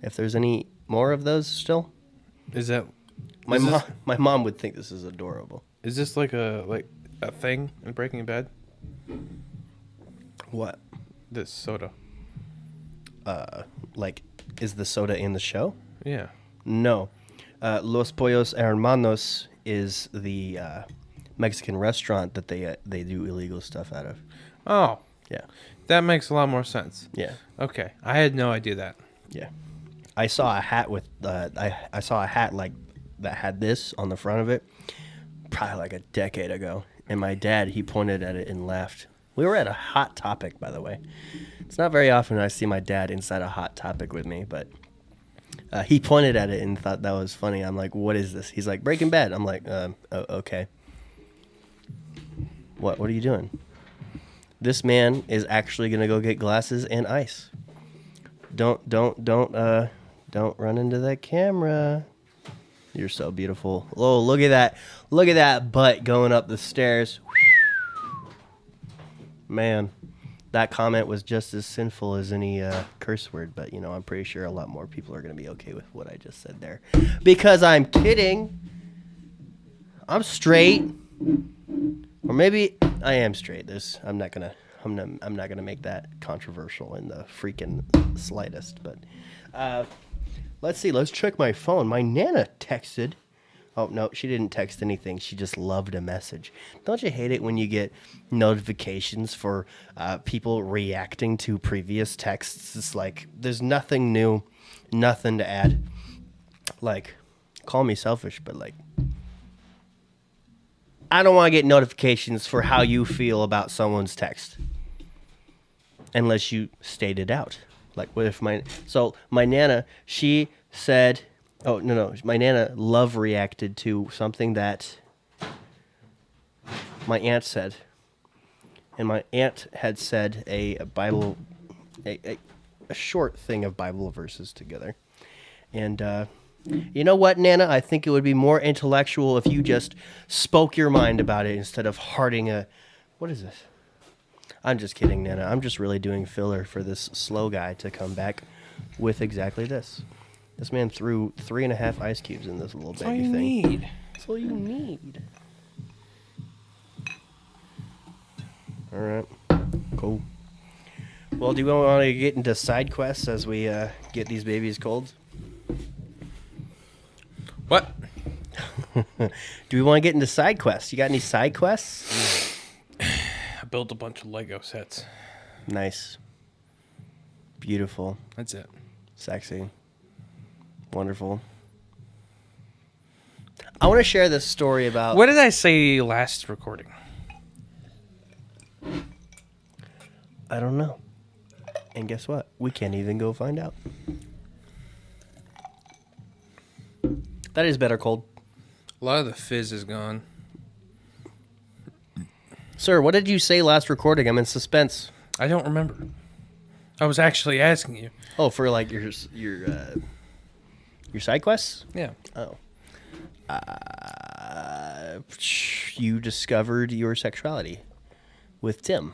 If there's any more of those still. Is that My mom would think this is adorable. is this like a thing in Breaking Bad? What? This soda. Like, is the soda in the show? Yeah. No. Los Pollos Hermanos is the Mexican restaurant that they do illegal stuff out of. Oh, Yeah. that makes a lot more sense. Yeah. Okay, I had no idea that. Yeah. I saw a hat with I saw a hat like that had this on the front of it probably like a decade ago, and my dad, he pointed at it and laughed. We were at a Hot Topic, by the way. It's not very often I see my dad inside a Hot Topic with me, but he pointed at it and thought that was funny. I'm like, what is this? He's like, Breaking Bad. I'm like, oh, okay. What are you doing? This man is actually gonna go get glasses and ice. Don't run into that camera. You're so beautiful. Oh, look at that. Look at that butt going up the stairs. Man, that comment was just as sinful as any curse word, but, I'm pretty sure a lot more people are going to be okay with what I just said there. Because I'm kidding. I'm straight. Or maybe I am straight. I'm not gonna make that controversial in the freaking slightest. But let's see. Let's check my phone. My Nana texted. Oh, no, she didn't text anything. She just loved a message. Don't you hate it when you get notifications for people reacting to previous texts? It's like there's nothing new, nothing to add. Like, call me selfish, but like, I don't want to get notifications for how you feel about someone's text. Unless you state it out. Like, what if my Nana, she said... Oh, no. My Nana love reacted to something that my aunt said. And my aunt had said a Bible, a short thing of Bible verses together. And you know what, Nana? I think it would be more intellectual if you just spoke your mind about it instead of hearting a... What is this? I'm just kidding, Nana. I'm just really doing filler for this slow guy to come back with exactly this. This man threw 3.5 ice cubes in this little baby thing. Need. That's all you need. All right. Cool. Well, do we want to get into side quests as we get these babies cold? What? Do we want to get into side quests? You got any side quests? I built a bunch of Lego sets. Nice. Beautiful. That's it. Sexy. Wonderful. I want to share this story about... What did I say last recording? I don't know. And guess what? We can't even go find out. That is better cold. A lot of the fizz is gone. Sir, what did you say last recording? I'm in suspense. I don't remember. I was actually asking you. Oh, for like your side quests? Yeah. Oh. You discovered your sexuality with Tim.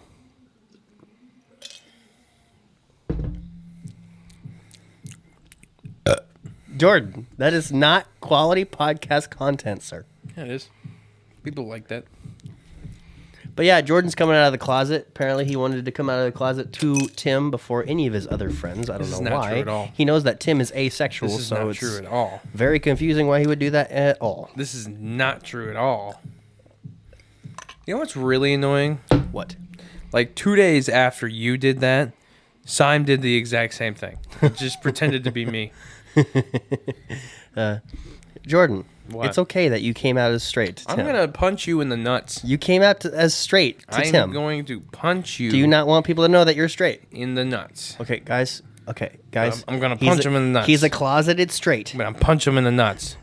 Jordan, that is not quality podcast content, sir. Yeah, it is. People like that. But yeah, Jordan's coming out of the closet. Apparently, he wanted to come out of the closet to Tim before any of his other friends. I don't This is know not why. true at all. He knows that Tim is asexual, This is so not it's true at all. very confusing why he would do that at all. This is not true at all. You know what's really annoying? What? Like 2 days after you did that, Sime did the exact same thing. Just pretended to be me. Jordan, What? it's okay that you came out as straight to I'm Tim. gonna punch you in the nuts. You came out as straight to I'm Tim. going to punch you. Do you not want people to know that you're straight? in the nuts? Okay, guys. Okay, guys. I'm gonna He's punch a- him in the nuts. He's a closeted straight. I'm gonna punch him in the nuts.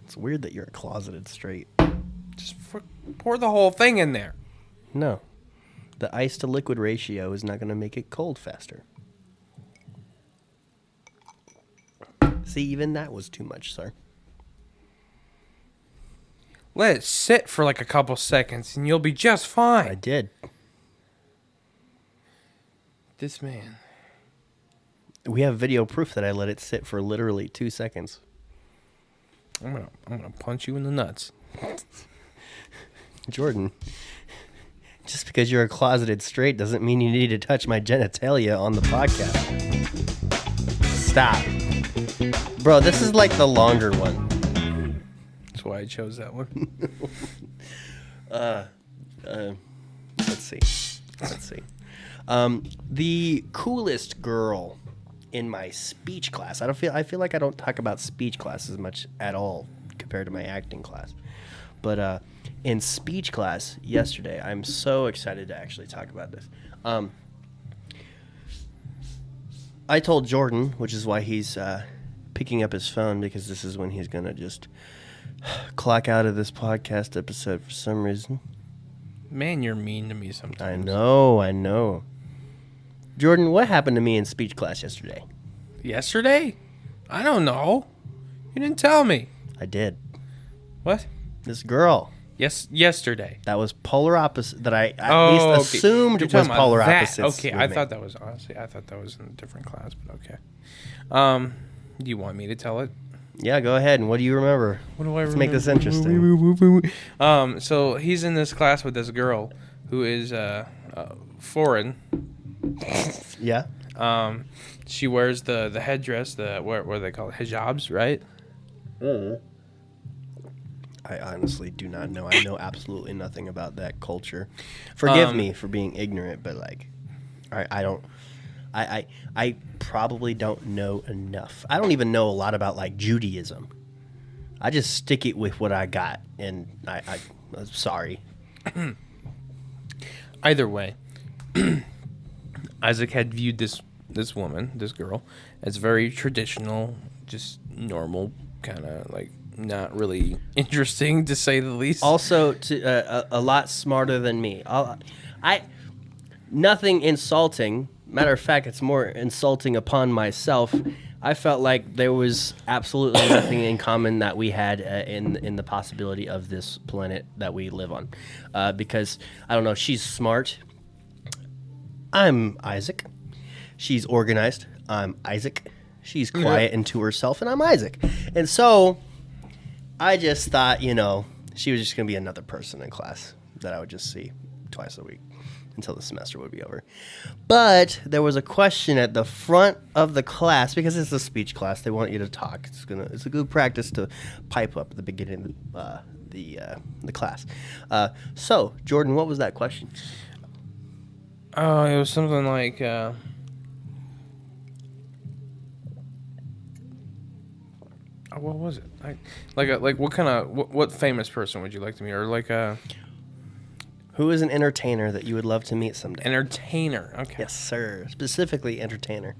It's weird that you're a closeted straight. Just pour the whole thing in there. No. The ice to liquid ratio is not going to make it cold faster. See, even that was too much, sir. Let it sit for like a couple seconds and you'll be just I fine. did. This man. We have video proof that I let it sit for literally 2 seconds. I'm gonna punch you in the nuts. Jordan, just because you're a closeted straight doesn't mean you need to touch my genitalia on the podcast. Stop. Bro, this is like the longer one. That's why I chose that one. Let's see. The coolest girl in my speech class. I feel like I don't talk about speech class as much at all compared to my acting class. But in speech class yesterday, I'm so excited to actually talk about this. I told Jordan, which is why he's picking up his phone, because this is when he's gonna just clock out of this podcast episode for some reason. Man, you're mean to me sometimes. I know. Jordan, what happened to me in speech class yesterday? Yesterday? I don't know. You didn't tell me. I did. What? This girl Yes, yesterday. that was polar opposite, that I at Oh, least okay. assumed You're was talking about polar that. opposites. Okay, with I me. thought that was honestly. I thought that was in a different class, but okay. Do you want me to tell it? Yeah, go ahead. And what do you remember? What do I Let's make this interesting. So he's in this class with this girl who is foreign. Yeah. She wears the headdress, what do they call it? Hijabs, right? I honestly do not know. I know absolutely nothing about that culture. Forgive me for being ignorant, but like, I don't. I probably don't know enough. I don't even know a lot about like Judaism. I just stick it with what I got, and I'm sorry. Either way, Isaac had viewed this woman, this girl, as very traditional, just normal, kind of like not really interesting to say the least. Also, a lot smarter than me. Nothing insulting. Matter of fact, it's more insulting upon myself. I felt like there was absolutely nothing in common that we had in the possibility of this planet that we live on. Because, I don't know, she's smart. I'm Isaac. She's organized. I'm Isaac. She's quiet and to herself, and I'm Isaac. And so, I just thought, she was just going to be another person in class that I would just see twice a week until the semester would be over. But there was a question at the front of the class, because it's a speech class. They want you to talk. It's a good practice to pipe up at the beginning of the class. So, Jordan, what was that question? Oh, it was something like. What was it? Like what kind of what famous person would you like to meet, or like a Who is an entertainer that you would love to meet someday? entertainer? Okay. Yes, sir. Specifically entertainer.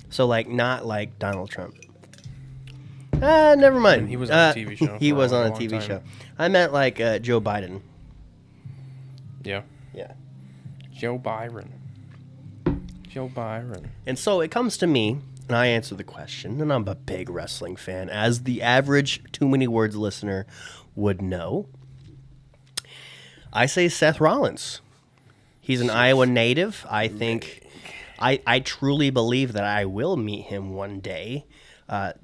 So, like, not like Donald Trump. Never mind. He was on a TV show. He for was a on a long TV time. show. I meant like Joe Biden. Yeah. Yeah. Joe Byron. And so it comes to me, and I answer the question, and I'm a big wrestling fan, as the average Too Many Words listener would know. I say Seth Rollins. He's an Iowa native. I think, I truly believe that I will meet him one day.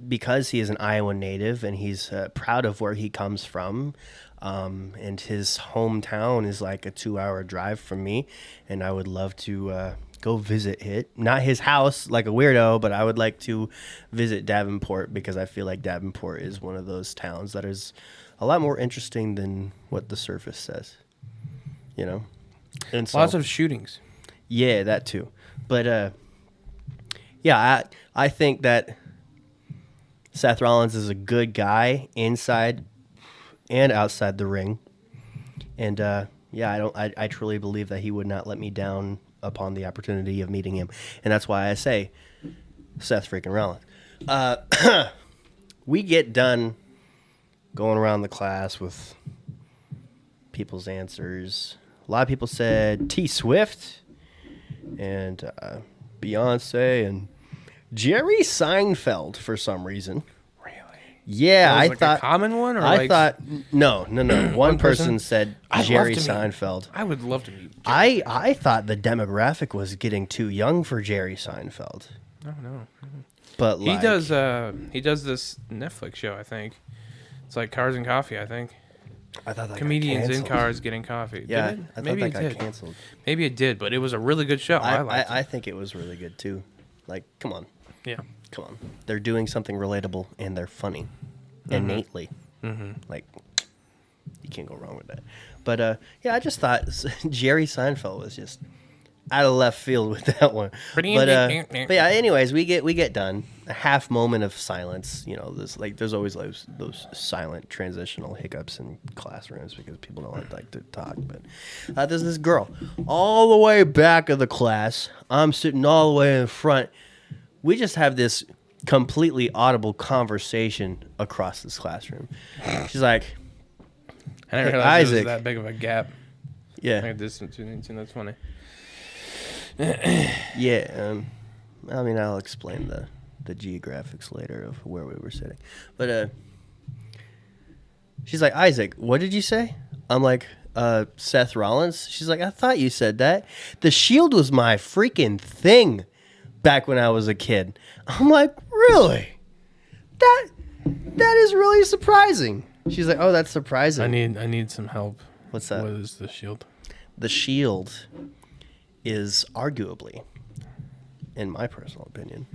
because he is an Iowa native and he's proud of where he comes from. And his hometown is like a 2-hour drive from me, and I would love to go visit it. Not his house like a weirdo, but I would like to visit Davenport because I feel like Davenport is one of those towns that is a lot more interesting than what the surface says. You know? And so, Lots of shootings. yeah, that too. But yeah, I think that Seth Rollins is a good guy inside and outside the ring. And yeah, I truly believe that he would not let me down upon the opportunity of meeting him. And that's why I say Seth freaking Rollins. We get done going around the class with people's answers. A lot of people said T Swift and Beyonce and Jerry Seinfeld for some reason. Really? Yeah, That was I like thought a common one, or I like thought no. One person person? said I'd love Jerry to meet- Seinfeld. I would love to meet. I thought the demographic was getting too young for Jerry Seinfeld. I don't know. But He like, does this Netflix show, I think. It's like Cars and Coffee, I think. I thought that Comedians got in canceled. cars getting coffee. Yeah, Did it? I thought Maybe that it got did. canceled. Maybe it did, but it was a really good show. I liked I it. think it was really good too. Like, come on. Yeah. Come on. They're doing something relatable and they're funny innately. Like, you can't go wrong with that. But yeah, I just thought Jerry Seinfeld was just out of left field with that one. But yeah, anyways, we get done. A half moment of silence. You know, there's always those silent transitional hiccups in classrooms because people don't like to talk. But there's this girl all the way back of the class. I'm sitting all the way in front. We just have this completely audible conversation across this classroom. She's like, I didn't Hey, realize there Isaac. was that big of a gap. yeah, Like distance between two. That's funny. yeah. I mean, I'll explain the geographics later of where we were sitting. But she's like, Isaac, what did you say? I'm like, Seth Rollins. She's like, I thought you said that. The Shield was my freaking thing back when I was a kid. I'm like, really? That is really surprising. She's like, oh, that's surprising. I need some help. What's that? What is the Shield? The Shield is arguably, in my personal opinion,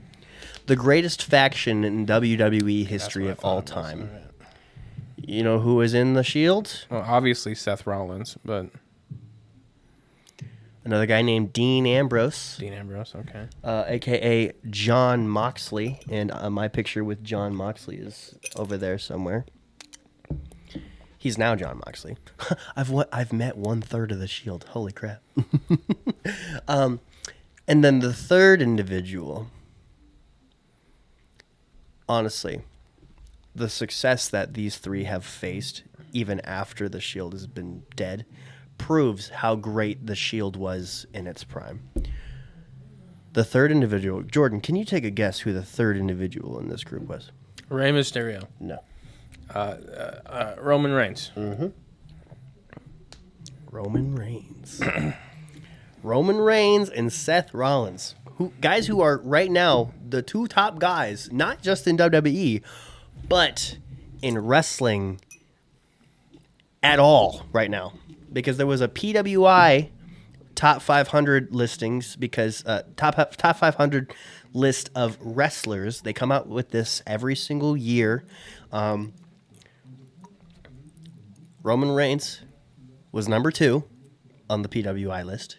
the greatest faction in WWE history of all time. You know who is in the Shield? Well, obviously Seth Rollins, but Another guy named Dean Ambrose, Dean Ambrose. Okay. a.k.a. John Moxley. And my picture with John Moxley is over there somewhere. He's now John Moxley. I've met 1/3 of the Shield. Holy crap. And then the third individual, honestly, the success that these three have faced, even after the Shield has been dead, proves how great the Shield was in its prime. The third individual, Jordan, can you take a guess who the third individual in this group was? Rey Mysterio. No. Roman Reigns. Roman Reigns. Roman Reigns and Seth Rollins, guys who are right now the two top guys, not just in WWE, but in wrestling at all right now. Because there was a PWI top 500 listings, because top 500 list of wrestlers. They come out with this every single year. Roman Reigns was number 2 on the PWI list.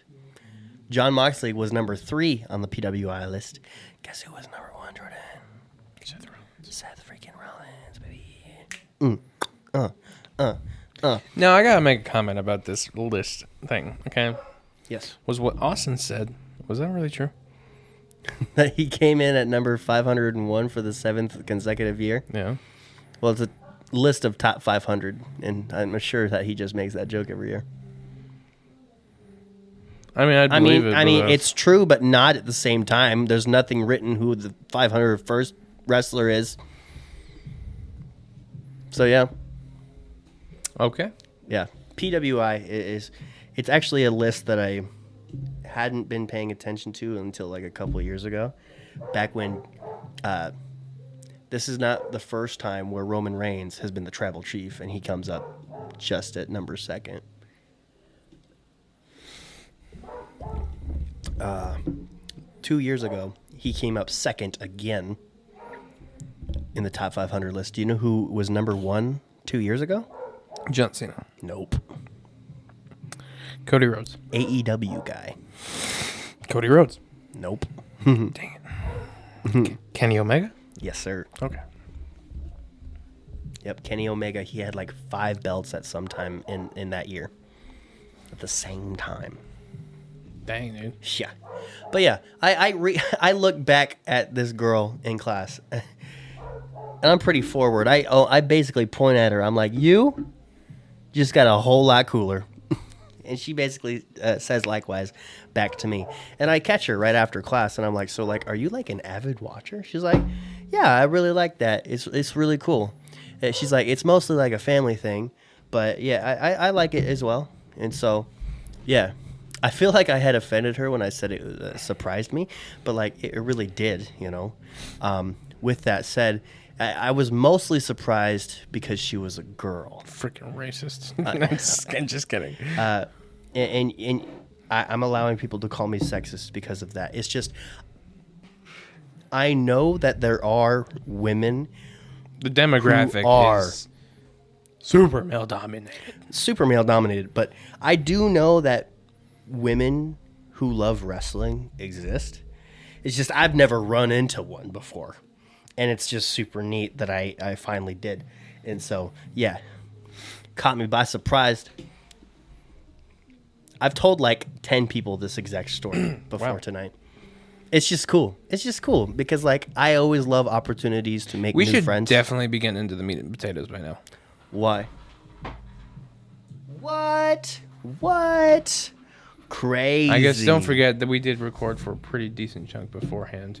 John Moxley was number 3 on the PWI list. Guess who was number 1, Jordan? Seth Rollins. Seth freaking Rollins, baby. Now I gotta make a comment about this list thing. Okay, Yes. was what Austin said. Was that really true? He came in at number 501 for the 7th consecutive year. Yeah. Well, it's a list of top 500, and I'm sure that he just makes that joke every year. I mean, I believe it. I mean, but, it's true, but not at the same time. There's nothing written who the 501st wrestler is. So yeah, okay. yeah. PWI it's actually a list that I hadn't been paying attention to until like a couple of years ago, back when the this is not the first time where Roman Reigns has been the tribal chief, and he comes up just at number 2nd. 2 years ago, he came up 2nd again in the top 500 list. Do you know who was number 1 2 years ago? John Cena. Nope. Cody Rhodes. AEW guy. Cody Rhodes. Nope. Dang it. Kenny Omega? Yes, sir. Okay. Yep, Kenny Omega. He had like 5 belts at some time in that year. At the same time. Dang, dude. Yeah. But yeah, I look back at this girl in class, and I'm pretty forward. I basically point at her. I'm like, you just got a whole lot cooler. And she basically says likewise back to me. And I catch her right after class, and I'm like, so like, are you like an avid watcher? She's like, yeah, I really like that. It's really cool. And she's like, it's mostly like a family thing, but yeah, I like it as well. And so, yeah. I feel like I had offended her when I said it surprised me, but like it really did, you know. With that said, I was mostly surprised because she was a girl. Freaking racist. I'm just kidding. And I'm allowing people to call me sexist because of that. It's just, I know that there are women The demographic who are is super male dominated. but I do know that women who love wrestling exist. It's just I've never run into one before, and it's just super neat that I finally did. And so yeah, caught me by surprise. I've told like 10 people this exact story before Wow. tonight. It's just cool. It's just cool because like I always love opportunities to make We new should friends. definitely be getting into the meat and potatoes by now. Why? What? Crazy. I guess don't forget that we did record for a pretty decent chunk beforehand.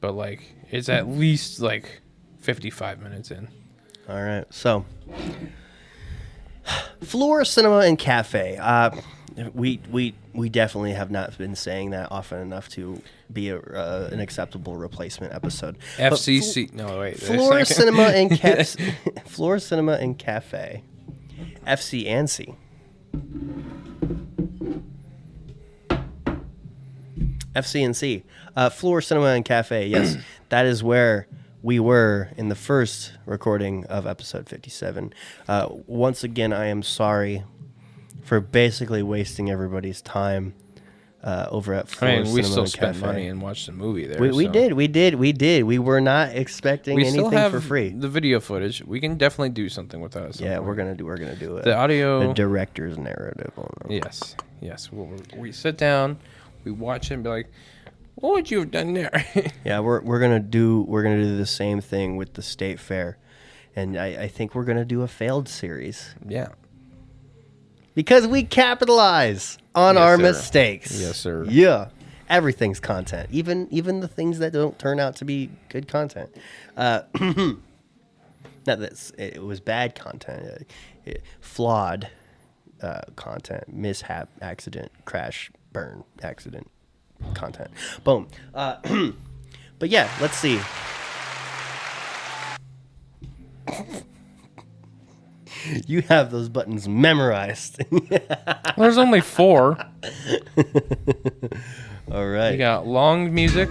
But like it's at least like 55 minutes in. All right. So, Fleur Cinema and Cafe. We definitely have not been saying that often enough to be an acceptable replacement episode. But FCC. No, wait. Fleur Cinema and Fleur Cinema and Cafe. FC and C. FCNC. Fleur Cinema and Cafe. Yes, that is where we were in the first recording of episode 57. Once again, I am sorry for basically wasting everybody's time over at Fleur I mean, we Cinema still and spent Cafe. money and watched a movie there. We so. did. We were not expecting We anything still have for free. the video footage. We can definitely do something with that. at some Yeah, point. we're gonna do it. The audio. A director's narrative on it. Yes. We sit down, we watch it, and be like, "What would you have done there?" Yeah, we're gonna do the same thing with the state fair, and I think we're gonna do a failed series Yeah. because we capitalize on Yes, our sir. mistakes. Yes, sir. Yeah, everything's content, even the things that don't turn out to be good content. Not that it was bad content, flawed content, mishap, accident, crash, burn, accident. Content. Boom. But yeah, let's see. You have those buttons memorized. There's only 4. All right. You got long music,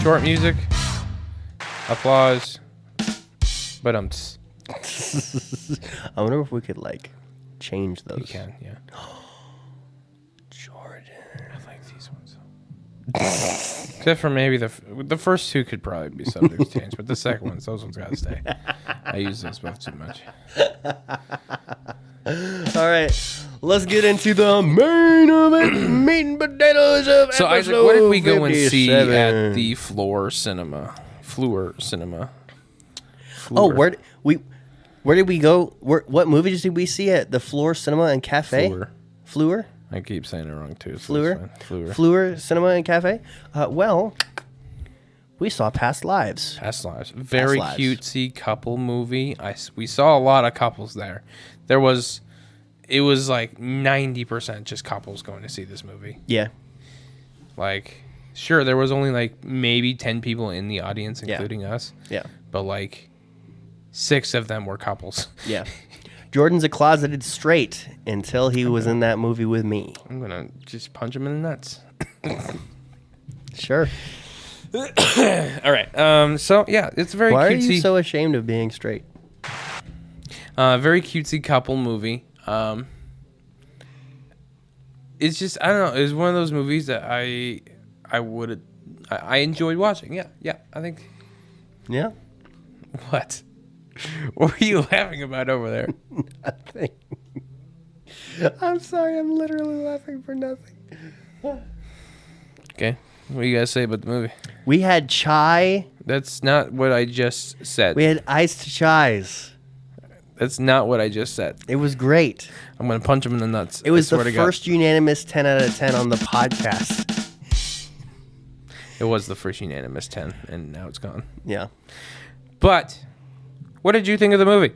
short music, applause, but I wonder if we could like change those. you can, yeah. Jordan. I like these ones. Except for maybe the first 2 could probably be subject to change, but the second ones, those ones gotta stay. I use those both too much. All right. Let's get into the main event, meat and potatoes of So episode Isaac, what did we go and see 57. at the Fleur Cinema? Fleur Cinema. Oh, Fleur. where did we go? What movies did we see at the Fleur Cinema and Cafe? Fleur? I keep saying it wrong too. So Fleur? it's fine. Fleur. Fleur Cinema and Cafe? Well, we saw Past Lives. Past Lives. Very Lives. cutesy couple movie. We saw a lot of couples there. It was like 90% just couples going to see this movie. Yeah. Like sure, there was only like maybe 10 people in the audience, Yeah. including us. Yeah. But like 6 of them were couples. Yeah. Jordan's a closeted straight until he was in that movie with me. I'm going to just punch him in the nuts. Sure. All right. So, yeah, it's a very Why are cutesy. you so ashamed of being straight? Very cutesy couple movie. It's just, I don't know. It's one of those movies that I enjoyed watching. Yeah. I think. Yeah. What? What were you laughing about over there? Nothing. I'm sorry. I'm literally laughing for nothing. Okay. What do you guys say about the movie? We had chai. That's not what I just said. We had iced chais. That's not what I just said. It was great. I'm going to punch him in the nuts. It was I the swear to God. first unanimous 10 out of 10 on the podcast. It was the first unanimous 10, and now it's gone. Yeah. But what did you think of the movie? It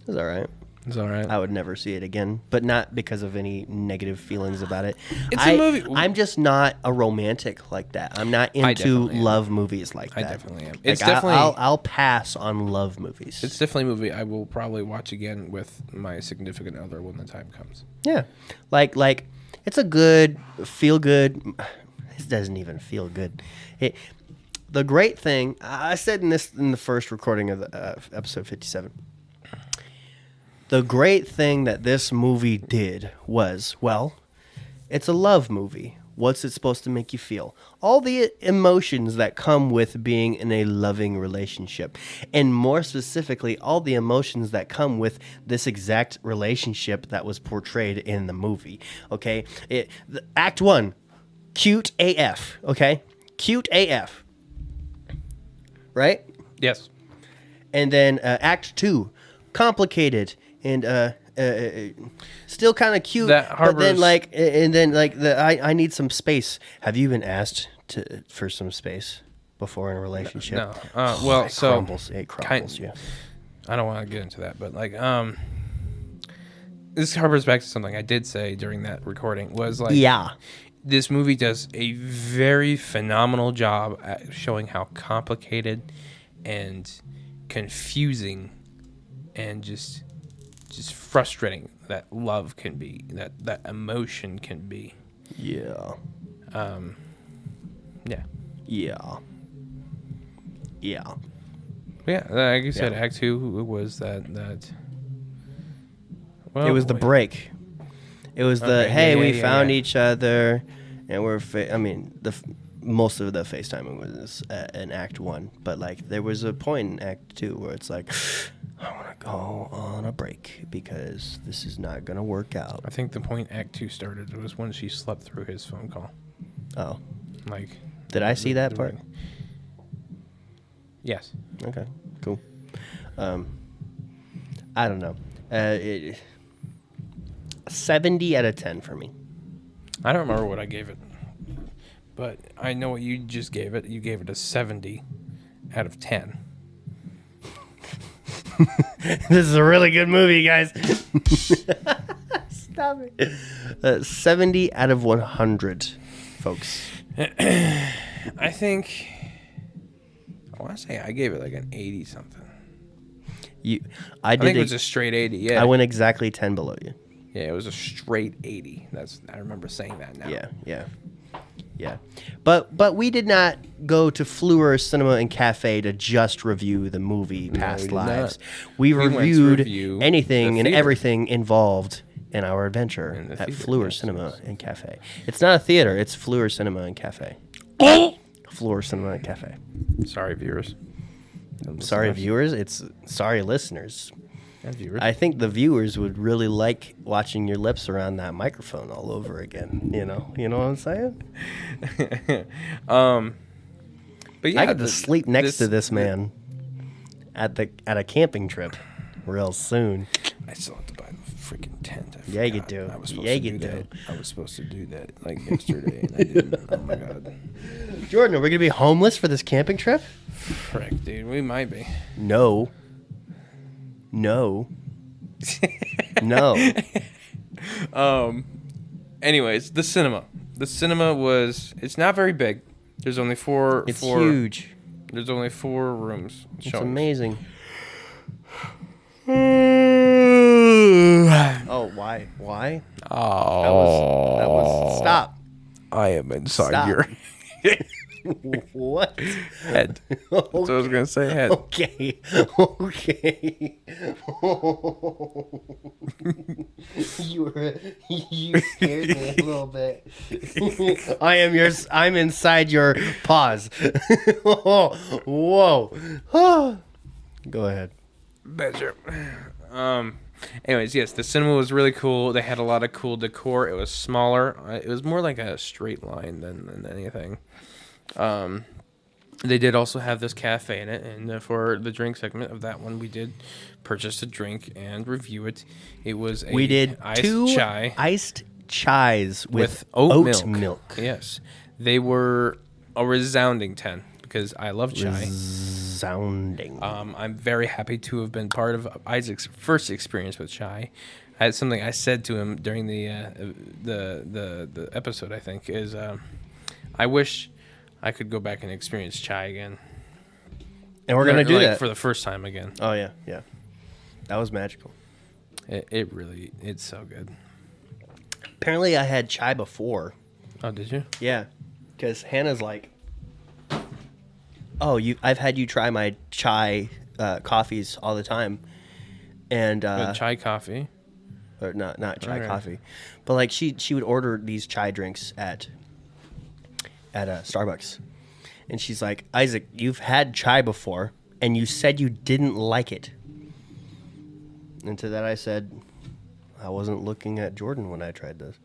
was all right. It's all right. I would never see it again, but not because of any negative feelings about it. It's a movie. I'm just not a romantic like that. I'm not into definitely am. love movies like that. I definitely am. Like, It's definitely I'll pass on love movies. it's definitely a movie I will probably watch again with my significant other when the time comes. Yeah, like it's a good feel good. This doesn't even feel good. The great thing I said in the first recording of the, episode 57. The great thing that this movie did was, well, it's a love movie. What's it supposed to make you feel? All the emotions that come with being in a loving relationship. And more specifically, all the emotions that come with this exact relationship that was portrayed in the movie. Okay? Act 1, cute AF. Okay? Cute AF. Right? Yes. And then Act 2, complicated and still kind of cute. That But then harbors- I need some space. Have you been asked for some space before in a relationship? No. Well, It so crumbles. It crumbles. Yeah. I don't want to get into that, but like this harbors back to something I did say during that recording was like Yeah. this movie does a very phenomenal job at showing how complicated and confusing and just frustrating that love can be, that emotion can be. Yeah. Yeah. Yeah. Yeah. Yeah, like you said, Yeah. Act 2 was that well, It was the wait. break. It was the Okay, hey, yeah, we yeah, found yeah. each other, and we're. Most of the FaceTiming was in Act 1, but like there was a point in Act 2 where it's like, I want to go on a break because this is not gonna work out. I think the point Act 2 started was when she slept through his phone call. Oh, Like, did I see that part? Yes. Okay, cool. I don't know. 70 out of 10 for me. I don't remember what I gave it, but I know what you just gave it. You gave it a 70 out of 10. This is a really good movie, guys. Stop it. 70 out of 100, folks. I think I want to say I gave it like an 80 something. I think it was a straight 80. Yeah. I went exactly 10 below you. Yeah, it was a straight 80. I remember saying that now. Yeah. But we did not go to Fleur Cinema and Cafe to just review the movie Past we did Lives. not. We We went to reviewed review anything the and theater. everything involved in our adventure In the at theater, Fleur yes, Cinema yes. and Cafe. It's not a theater, it's Fleur Cinema and Cafe. Fleur Cinema and Cafe. Sorry, viewers. Sorry, Listeners. viewers. It's sorry, listeners. And viewers. I think the viewers would really like watching your lips around that microphone all over again. You know what I'm saying? But yeah, I get to sleep next to this man at a camping trip real soon. I still have to buy the freaking tent. Yeah, you forgot. do. I was supposed Yeah, to you do do. that. I was supposed to do that like yesterday, and I didn't. Oh my god. Jordan, are we gonna be homeless for this camping trip? Frick, dude, we might be. No. No. No. Anyways, the cinema. The cinema it's not very big. There's only four. It's huge. There's only 4 rooms. It's showing. amazing. Oh, why? Why? Oh, That was stop. I am inside Stop. your What? head. That's what I was gonna say. Head. Okay. Okay. You scared me a little bit. I'm inside your paws. Whoa. Go ahead. Better. Anyways, yes, the cinema was really cool. They had a lot of cool decor. It was smaller. It was more like a straight line than anything. They did also have this cafe in it, and for the drink segment of that one, we did purchase a drink and review it. It was a We did iced 2 chai iced chais with oat milk. milk. Yes, they were a resounding 10 because I love chai. Resounding. I'm very happy to have been part of Isaac's first experience with chai. That's something I said to him during the episode. I think is I wish I could go back and experience chai again. And we're gonna do that for the first time again. Oh yeah. That was magical. It's so good. Apparently, I had chai before. Oh, did you? Yeah, because Hannah's like, "Oh, I've had you try my chai coffees all the time," and Chai coffee. or not chai Okay. coffee, but like she would order these chai drinks at Starbucks, and she's like, "Isaac, you've had chai before, and you said you didn't like it." And to that I said, "I wasn't looking at Jordan when I tried this."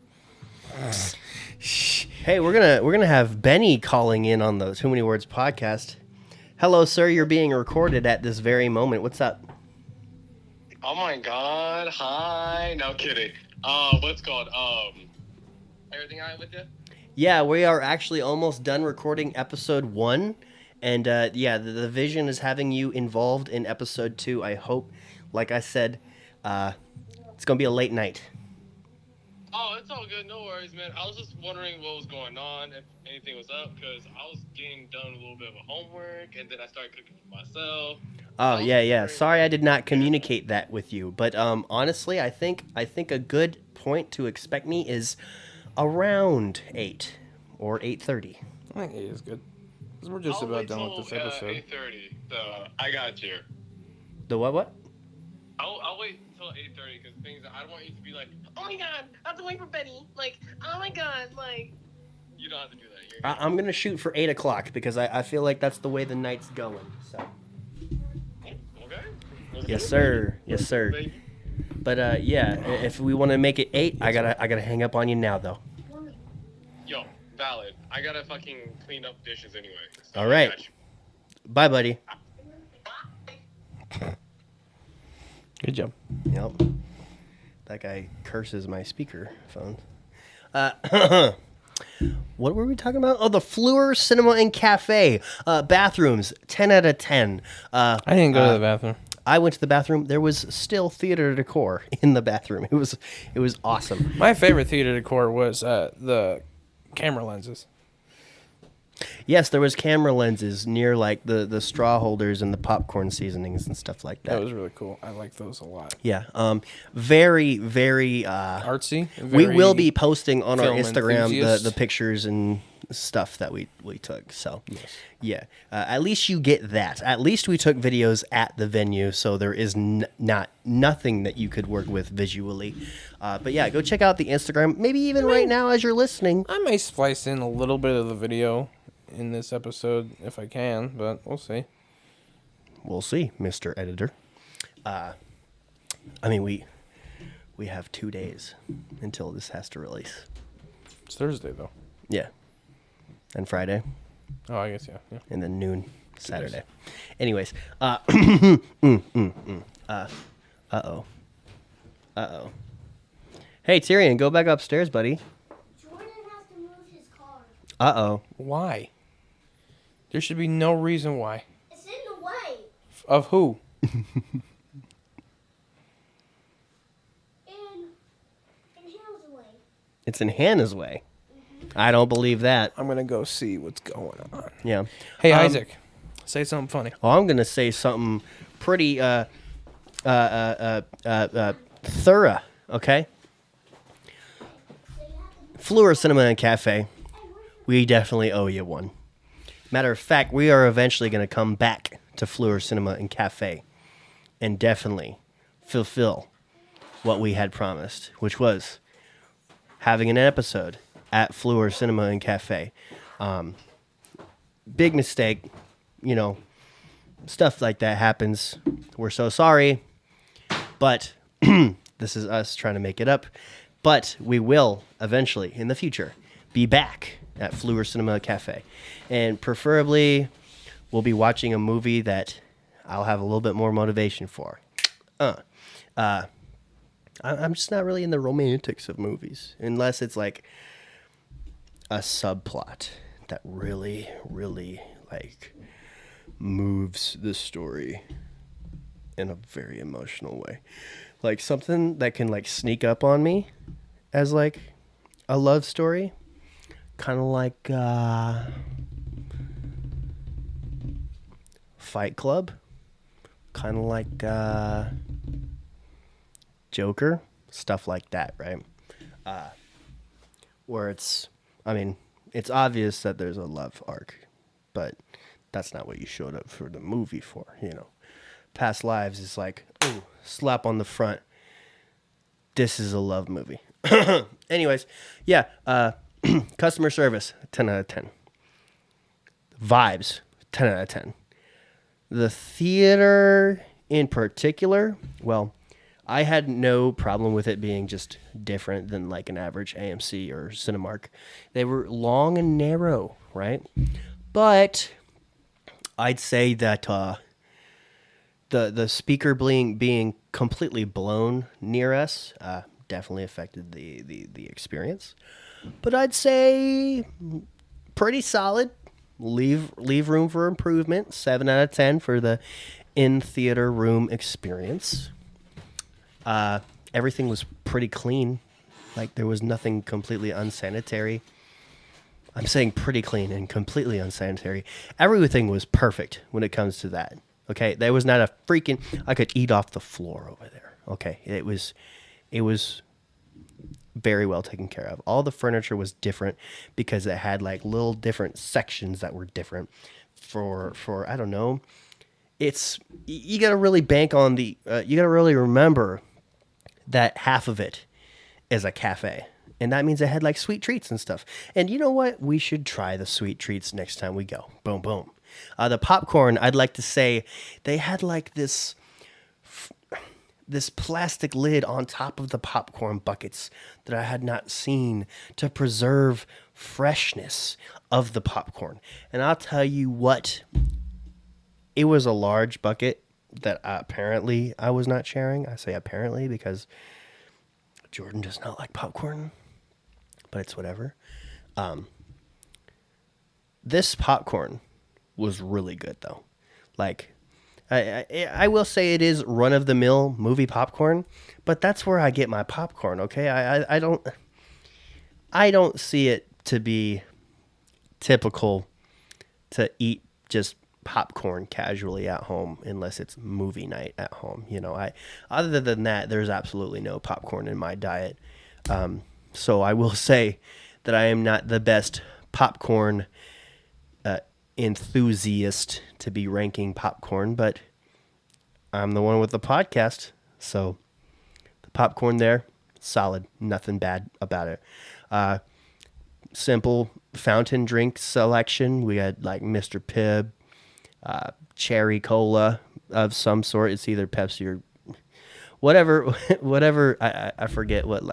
Hey, we're gonna have Benny calling in on the Too Many Words podcast. Hello, sir. You're being recorded at this very moment. What's up? Oh my god, hi. No kidding. What's called? Everything all right with you? Yeah, we are actually almost done recording episode 1. And the vision is having you involved in episode 2. I hope, like I said, it's going to be a late night. Oh, it's all good. No worries, man. I was just wondering what was going on, if anything was up, because I was getting done a little bit of homework, and then I started cooking for myself. Oh, yeah. Sorry I did not communicate that with you. But honestly, I think a good point to expect me is around 8 or 8:30. I think 8 is good. 'Cause we're just I'll about wait done till, with this episode. 8:30, so I got you. The what? I'll wait until 8:30, because things, I don't want you to be like, oh my god, I have to wait for Benny. Like, oh my god, like, you don't have to do that. You're good. I'm going to shoot for 8 o'clock because I feel like that's the way the night's going. So. Okay. Let's Yes, go. sir. Yes, sir. Baby. But if we want to make it 8, I gotta hang up on you now, though. Yo, valid. I gotta fucking clean up dishes anyway. So All right. I got you. Bye, buddy. Good job. Yep. That guy curses my speaker phone. What were we talking about? Oh, the Fleur Cinema and Cafe. Bathrooms, 10 out of 10. I didn't go to the bathroom. I went to the bathroom. There was still theater decor in the bathroom. It was awesome. My favorite theater decor was the camera lenses. Yes, there was camera lenses near like the straw holders and the popcorn seasonings and stuff like that. That was really cool. I like those a lot. Yeah. Very, very. Artsy. We will very be posting on our film Instagram enthusiast. the pictures and stuff that we took. So, yeah. At least you get that. At least we took videos at the venue, so there is nothing that you could work with visually. But yeah, go check out the Instagram. Maybe even right now as you're listening. I may splice in a little bit of the video in this episode if I can, but we'll see. We'll see, Mr. Editor. I mean, we have 2 days until this has to release. It's Thursday though. Yeah. And Friday, Oh, I guess yeah. and then noon Saturday. Anyways, uh-oh. Hey, Tyrion, go back upstairs, buddy. Jordan has to move his car. Uh-oh. Why? There should be no reason why. It's in the way. Of who? In Hannah's way. It's in Hannah's way. I don't believe that. I'm gonna go see what's going on. Yeah. Hey, Isaac, say something funny. Well, I'm gonna say something pretty thorough. Okay. Fleur Cinema and Cafe, we definitely owe you one. Matter of fact, we are eventually going to come back to Fleur Cinema and Cafe and definitely fulfill what we had promised, which was having an episode at Fleur Cinema and Cafe. Big mistake, stuff like that happens. We're so sorry, but this is us trying to make it up. But we will eventually, in the future, be back at Fleur Cinema Cafe. And preferably, we'll be watching a movie that I'll have a little bit more motivation for. I'm just not really in the romantics of movies, unless it's like a subplot that really, really, moves the story in a very emotional way. Like something that can sneak up on me as a love story, kind of like Fight Club, kind of like Joker, stuff like that, right? Where it's obvious that there's a love arc, but that's not what you showed up for the movie for, Past Lives is like, ooh, slap on the front. This is a love movie. Anyways, yeah, customer service, 10 out of 10. Vibes, 10 out of 10. The theater in particular, well, I had no problem with it being just different than an average AMC or Cinemark. They were long and narrow, right? But I'd say that the speaker being completely blown near us definitely affected the experience. But I'd say pretty solid. Leave room for improvement. 7 out of 10 for the in-theater room experience. Everything was pretty clean. There was nothing completely unsanitary. I'm saying pretty clean and completely unsanitary. Everything was perfect when it comes to that. Okay, there was not a freaking... I could eat off the floor over there. Okay, it was very well taken care of. All the furniture was different because it had little different sections that were different for I don't know. It's you got to really bank on you got to really remember that half of it is a cafe. And that means it had sweet treats and stuff. And you know what? We should try the sweet treats next time we go. Boom, boom. The popcorn, I'd like to say they had this plastic lid on top of the popcorn buckets that I had not seen to preserve freshness of the popcorn. And I'll tell you what, it was a large bucket that apparently I was not sharing. I say apparently because Jordan does not like popcorn, but it's whatever. This popcorn was really good though. I will say it is run-of-the-mill movie popcorn, but that's where I get my popcorn, okay? I don't see it to be typical to eat just popcorn casually at home unless it's movie night at home. Other than that, there's absolutely no popcorn in my diet. So I will say that I am not the best popcorn enthusiast to be ranking popcorn, but I'm the one with the podcast, so the popcorn there, solid, nothing bad about it. Simple fountain drink selection. We had Mr. Pibb, cherry cola of some sort. It's either Pepsi or whatever. I forget what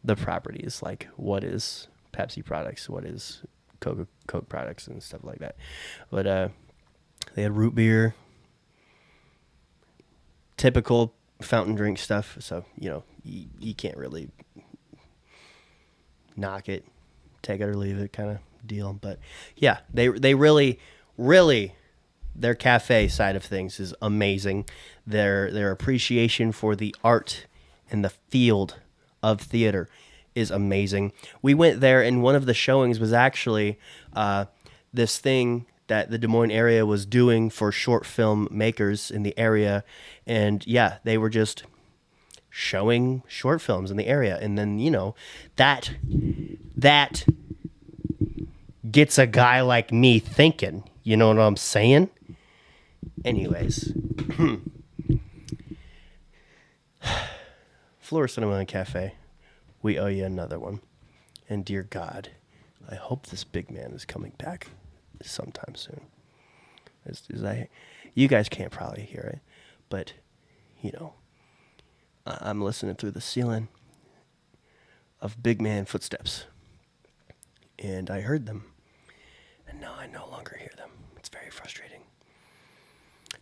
the property is what is Pepsi products, what is Coke products and stuff like that. But they had root beer, typical fountain drink stuff. So you can't really knock it, take it or leave it kind of deal. But yeah, they really their cafe side of things is amazing. Their appreciation for the art and the field of theater is amazing. We went there, and one of the showings was actually this thing that the Des Moines area was doing for short film makers in the area. And yeah, they were just showing short films in the area. And then, that gets a guy like me thinking, you know what I'm saying? Anyways, Fleur Cinema and Cafe, we owe you another one. And dear God, I hope this big man is coming back sometime soon. You guys can't probably hear it, but, I'm listening through the ceiling of big man footsteps. And I heard them. And now I no longer hear them. It's very frustrating.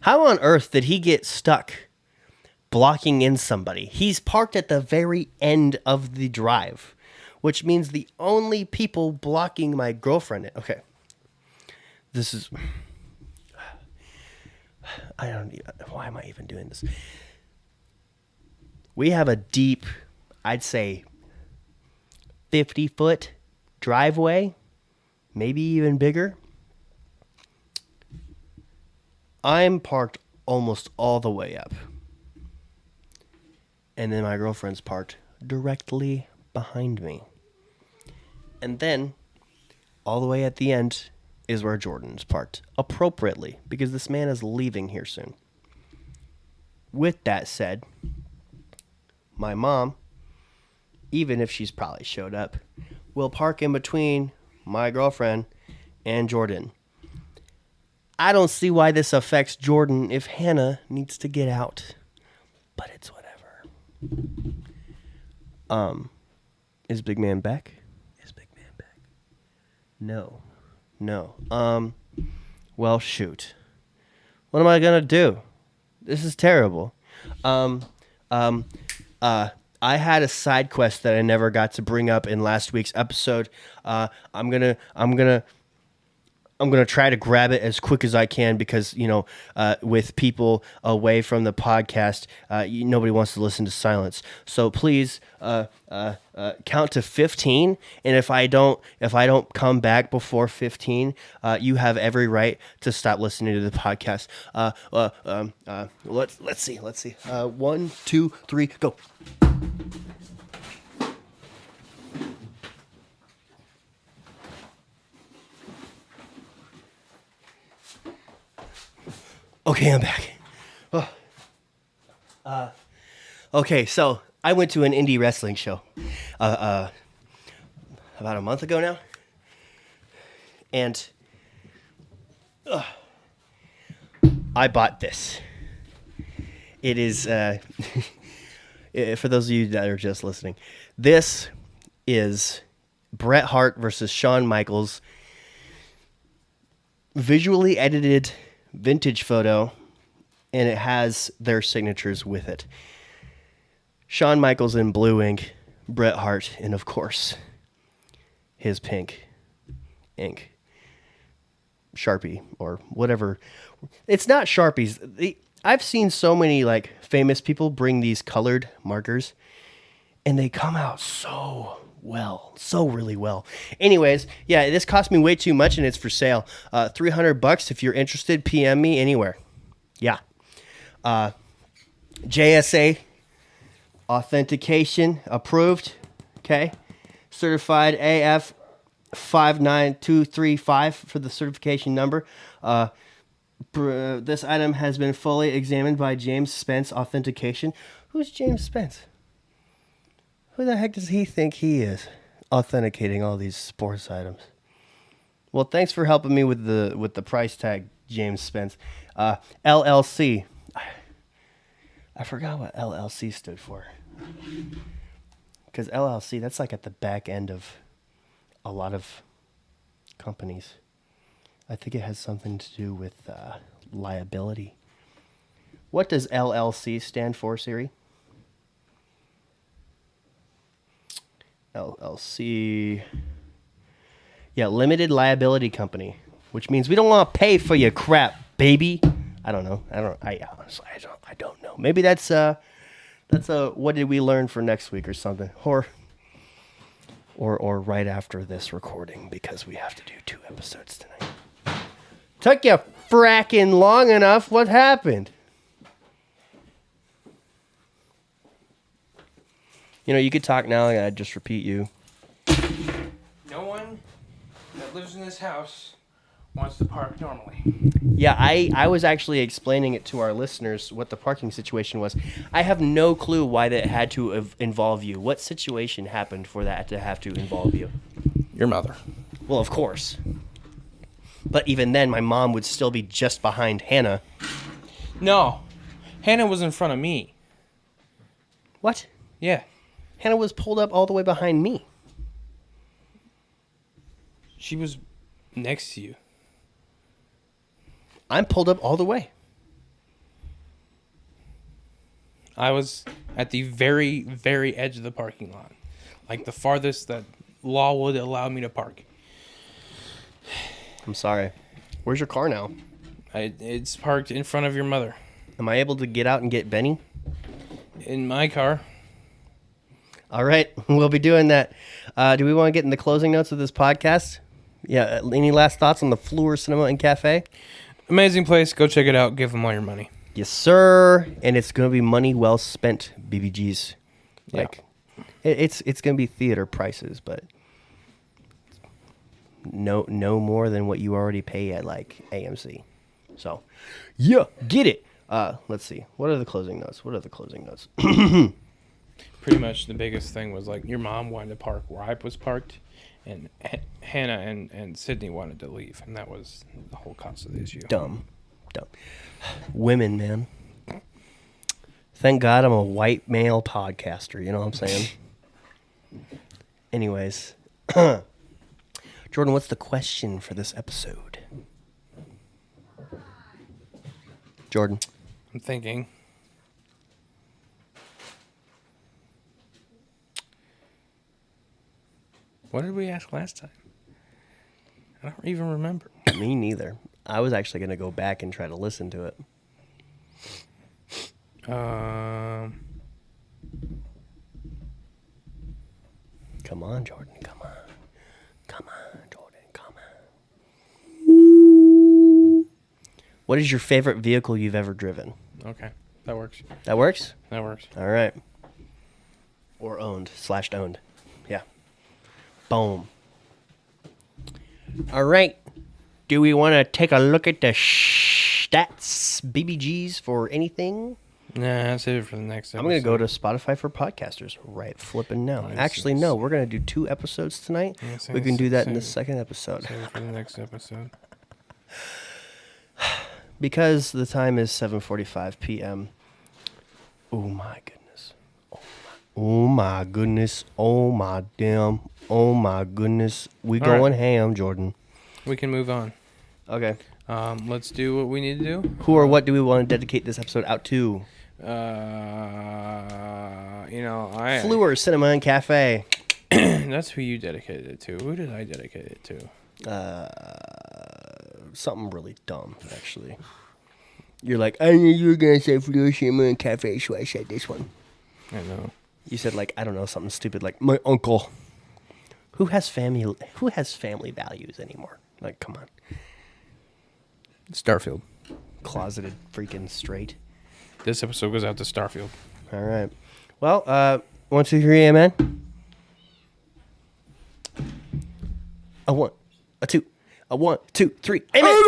How on earth did he get stuck blocking in somebody? He's parked at the very end of the drive, which means the only people blocking my girlfriend. Okay. This is... Why am I even doing this? We have a deep, I'd say, 50-foot driveway, maybe even bigger. I'm parked almost all the way up. And then my girlfriend's parked directly behind me. And then, all the way at the end is where Jordan's parked, appropriately, because this man is leaving here soon. With that said, my mom, even if she's probably showed up, will park in between my girlfriend and Jordan. I don't see why this affects Jordan if Hannah needs to get out, but it's whatever. Is Big Man back? Is Big Man back? No. Well, shoot. What am I gonna do? This is terrible. I had a side quest that I never got to bring up in last week's episode. I'm gonna try to grab it as quick as I can because, with people away from the podcast, nobody wants to listen to silence. So please count to 15, and if I don't come back before 15, you have every right to stop listening to the podcast. Let's see. 1, 2, 3, go. Okay, I'm back. Okay, so I went to an indie wrestling show about a month ago now, and I bought this. It is, for those of you that are just listening, this is Bret Hart versus Shawn Michaels, visually edited vintage photo, and it has their signatures with it. Shawn Michaels in blue ink, Bret Hart, and of course, his pink ink. Sharpie or whatever. It's not Sharpies. I've seen so many famous people bring these colored markers, and they come out so really well. Anyways, yeah, this cost me way too much, and it's for sale. $300 if you're interested. PM me anywhere. Yeah. JSA authentication approved. Okay. Certified AF 59235 for the certification number. This item has been fully examined by James Spence Authentication. Who's James Spence? Who the heck does he think he is, authenticating all these sports items? Well, thanks for helping me with the price tag, James Spence. LLC. I forgot what LLC stood for. Because LLC, that's at the back end of a lot of companies. I think it has something to do with liability. What does LLC stand for, Siri? LLC. Yeah, limited liability company, which means we don't want to pay for your crap, baby. I don't know. I honestly don't know. Maybe that's what did we learn for next week or something? Or or right after this recording because we have to do 2 episodes tonight. Took you fracking long enough. What happened? You know, you could talk now. I'd just repeat you. No one that lives in this house wants to park normally. Yeah, I was actually explaining it to our listeners what the parking situation was. I have no clue why that had to involve you. What situation happened for that to have to involve you? Your mother. Well, of course. But even then, my mom would still be just behind Hannah. No. Hannah was in front of me. What? Yeah. Hannah was pulled up all the way behind me. She was next to you. I'm pulled up all the way. I was at the very, very edge of the parking lot. Like the farthest that law would allow me to park. I'm sorry. Where's your car now? It's parked in front of your mother. Am I able to get out and get Benny? In my car. All right, we'll be doing that. Do we want to get in the closing notes of this podcast? Yeah, any last thoughts on the Fleur Cinema and Cafe? Amazing place. Go check it out. Give them all your money. Yes, sir. And it's going to be money well spent, BBGs. Like, it's going to be theater prices, but no more than what you already pay at, like, AMC. So, yeah, get it. Let's see. What are the closing notes? Pretty much the biggest thing was, like, your mom wanted to park where I was parked, and Hannah and Sydney wanted to leave, and that was the whole cause of the issue. Dumb. Women, man. Thank God I'm a white male podcaster. You know what I'm saying? Anyways. Jordan, what's the question for this episode? Jordan. I'm thinking. What did we ask last time? I don't even remember. Me neither. I was actually going to go back and try to listen to it. Come on, Jordan. Come on. Come on, Jordan. Come on. What is your favorite vehicle you've ever driven? Okay, that works. That works? That works. All right. Or owned. Yeah. Boom. All right. Do we want to take a look at the stats, BBGs, for anything? Nah, that's it for the next episode. I'm going to go to Spotify for podcasters right flipping now. Nice. Actually, no. We're going to do 2 episodes tonight. Yeah, We can do that in the save- second episode. Save it for the next episode. Because the time is 7:45 p.m. Oh, my goodness. Oh, my goodness. Oh, my damn. Oh, my goodness. We All going right. ham, Jordan. We can move on. Okay. Let's do what we need to do. Who or what do we want to dedicate this episode out to? Fleur Cinema and Cafe. That's who you dedicated it to. Who did I dedicate it to? Something really dumb, actually. You're like, I knew you were going to say Fleur Cinema and Cafe, so I said this one. I know. You said, like, I don't know, something stupid like my uncle. Who has family values anymore? Like, come on. Starfield. Closeted freaking straight. This episode goes out to Starfield. All right. Well, 1, 2, 3, amen. A 1, a 2, a 1, 2, 3, amen.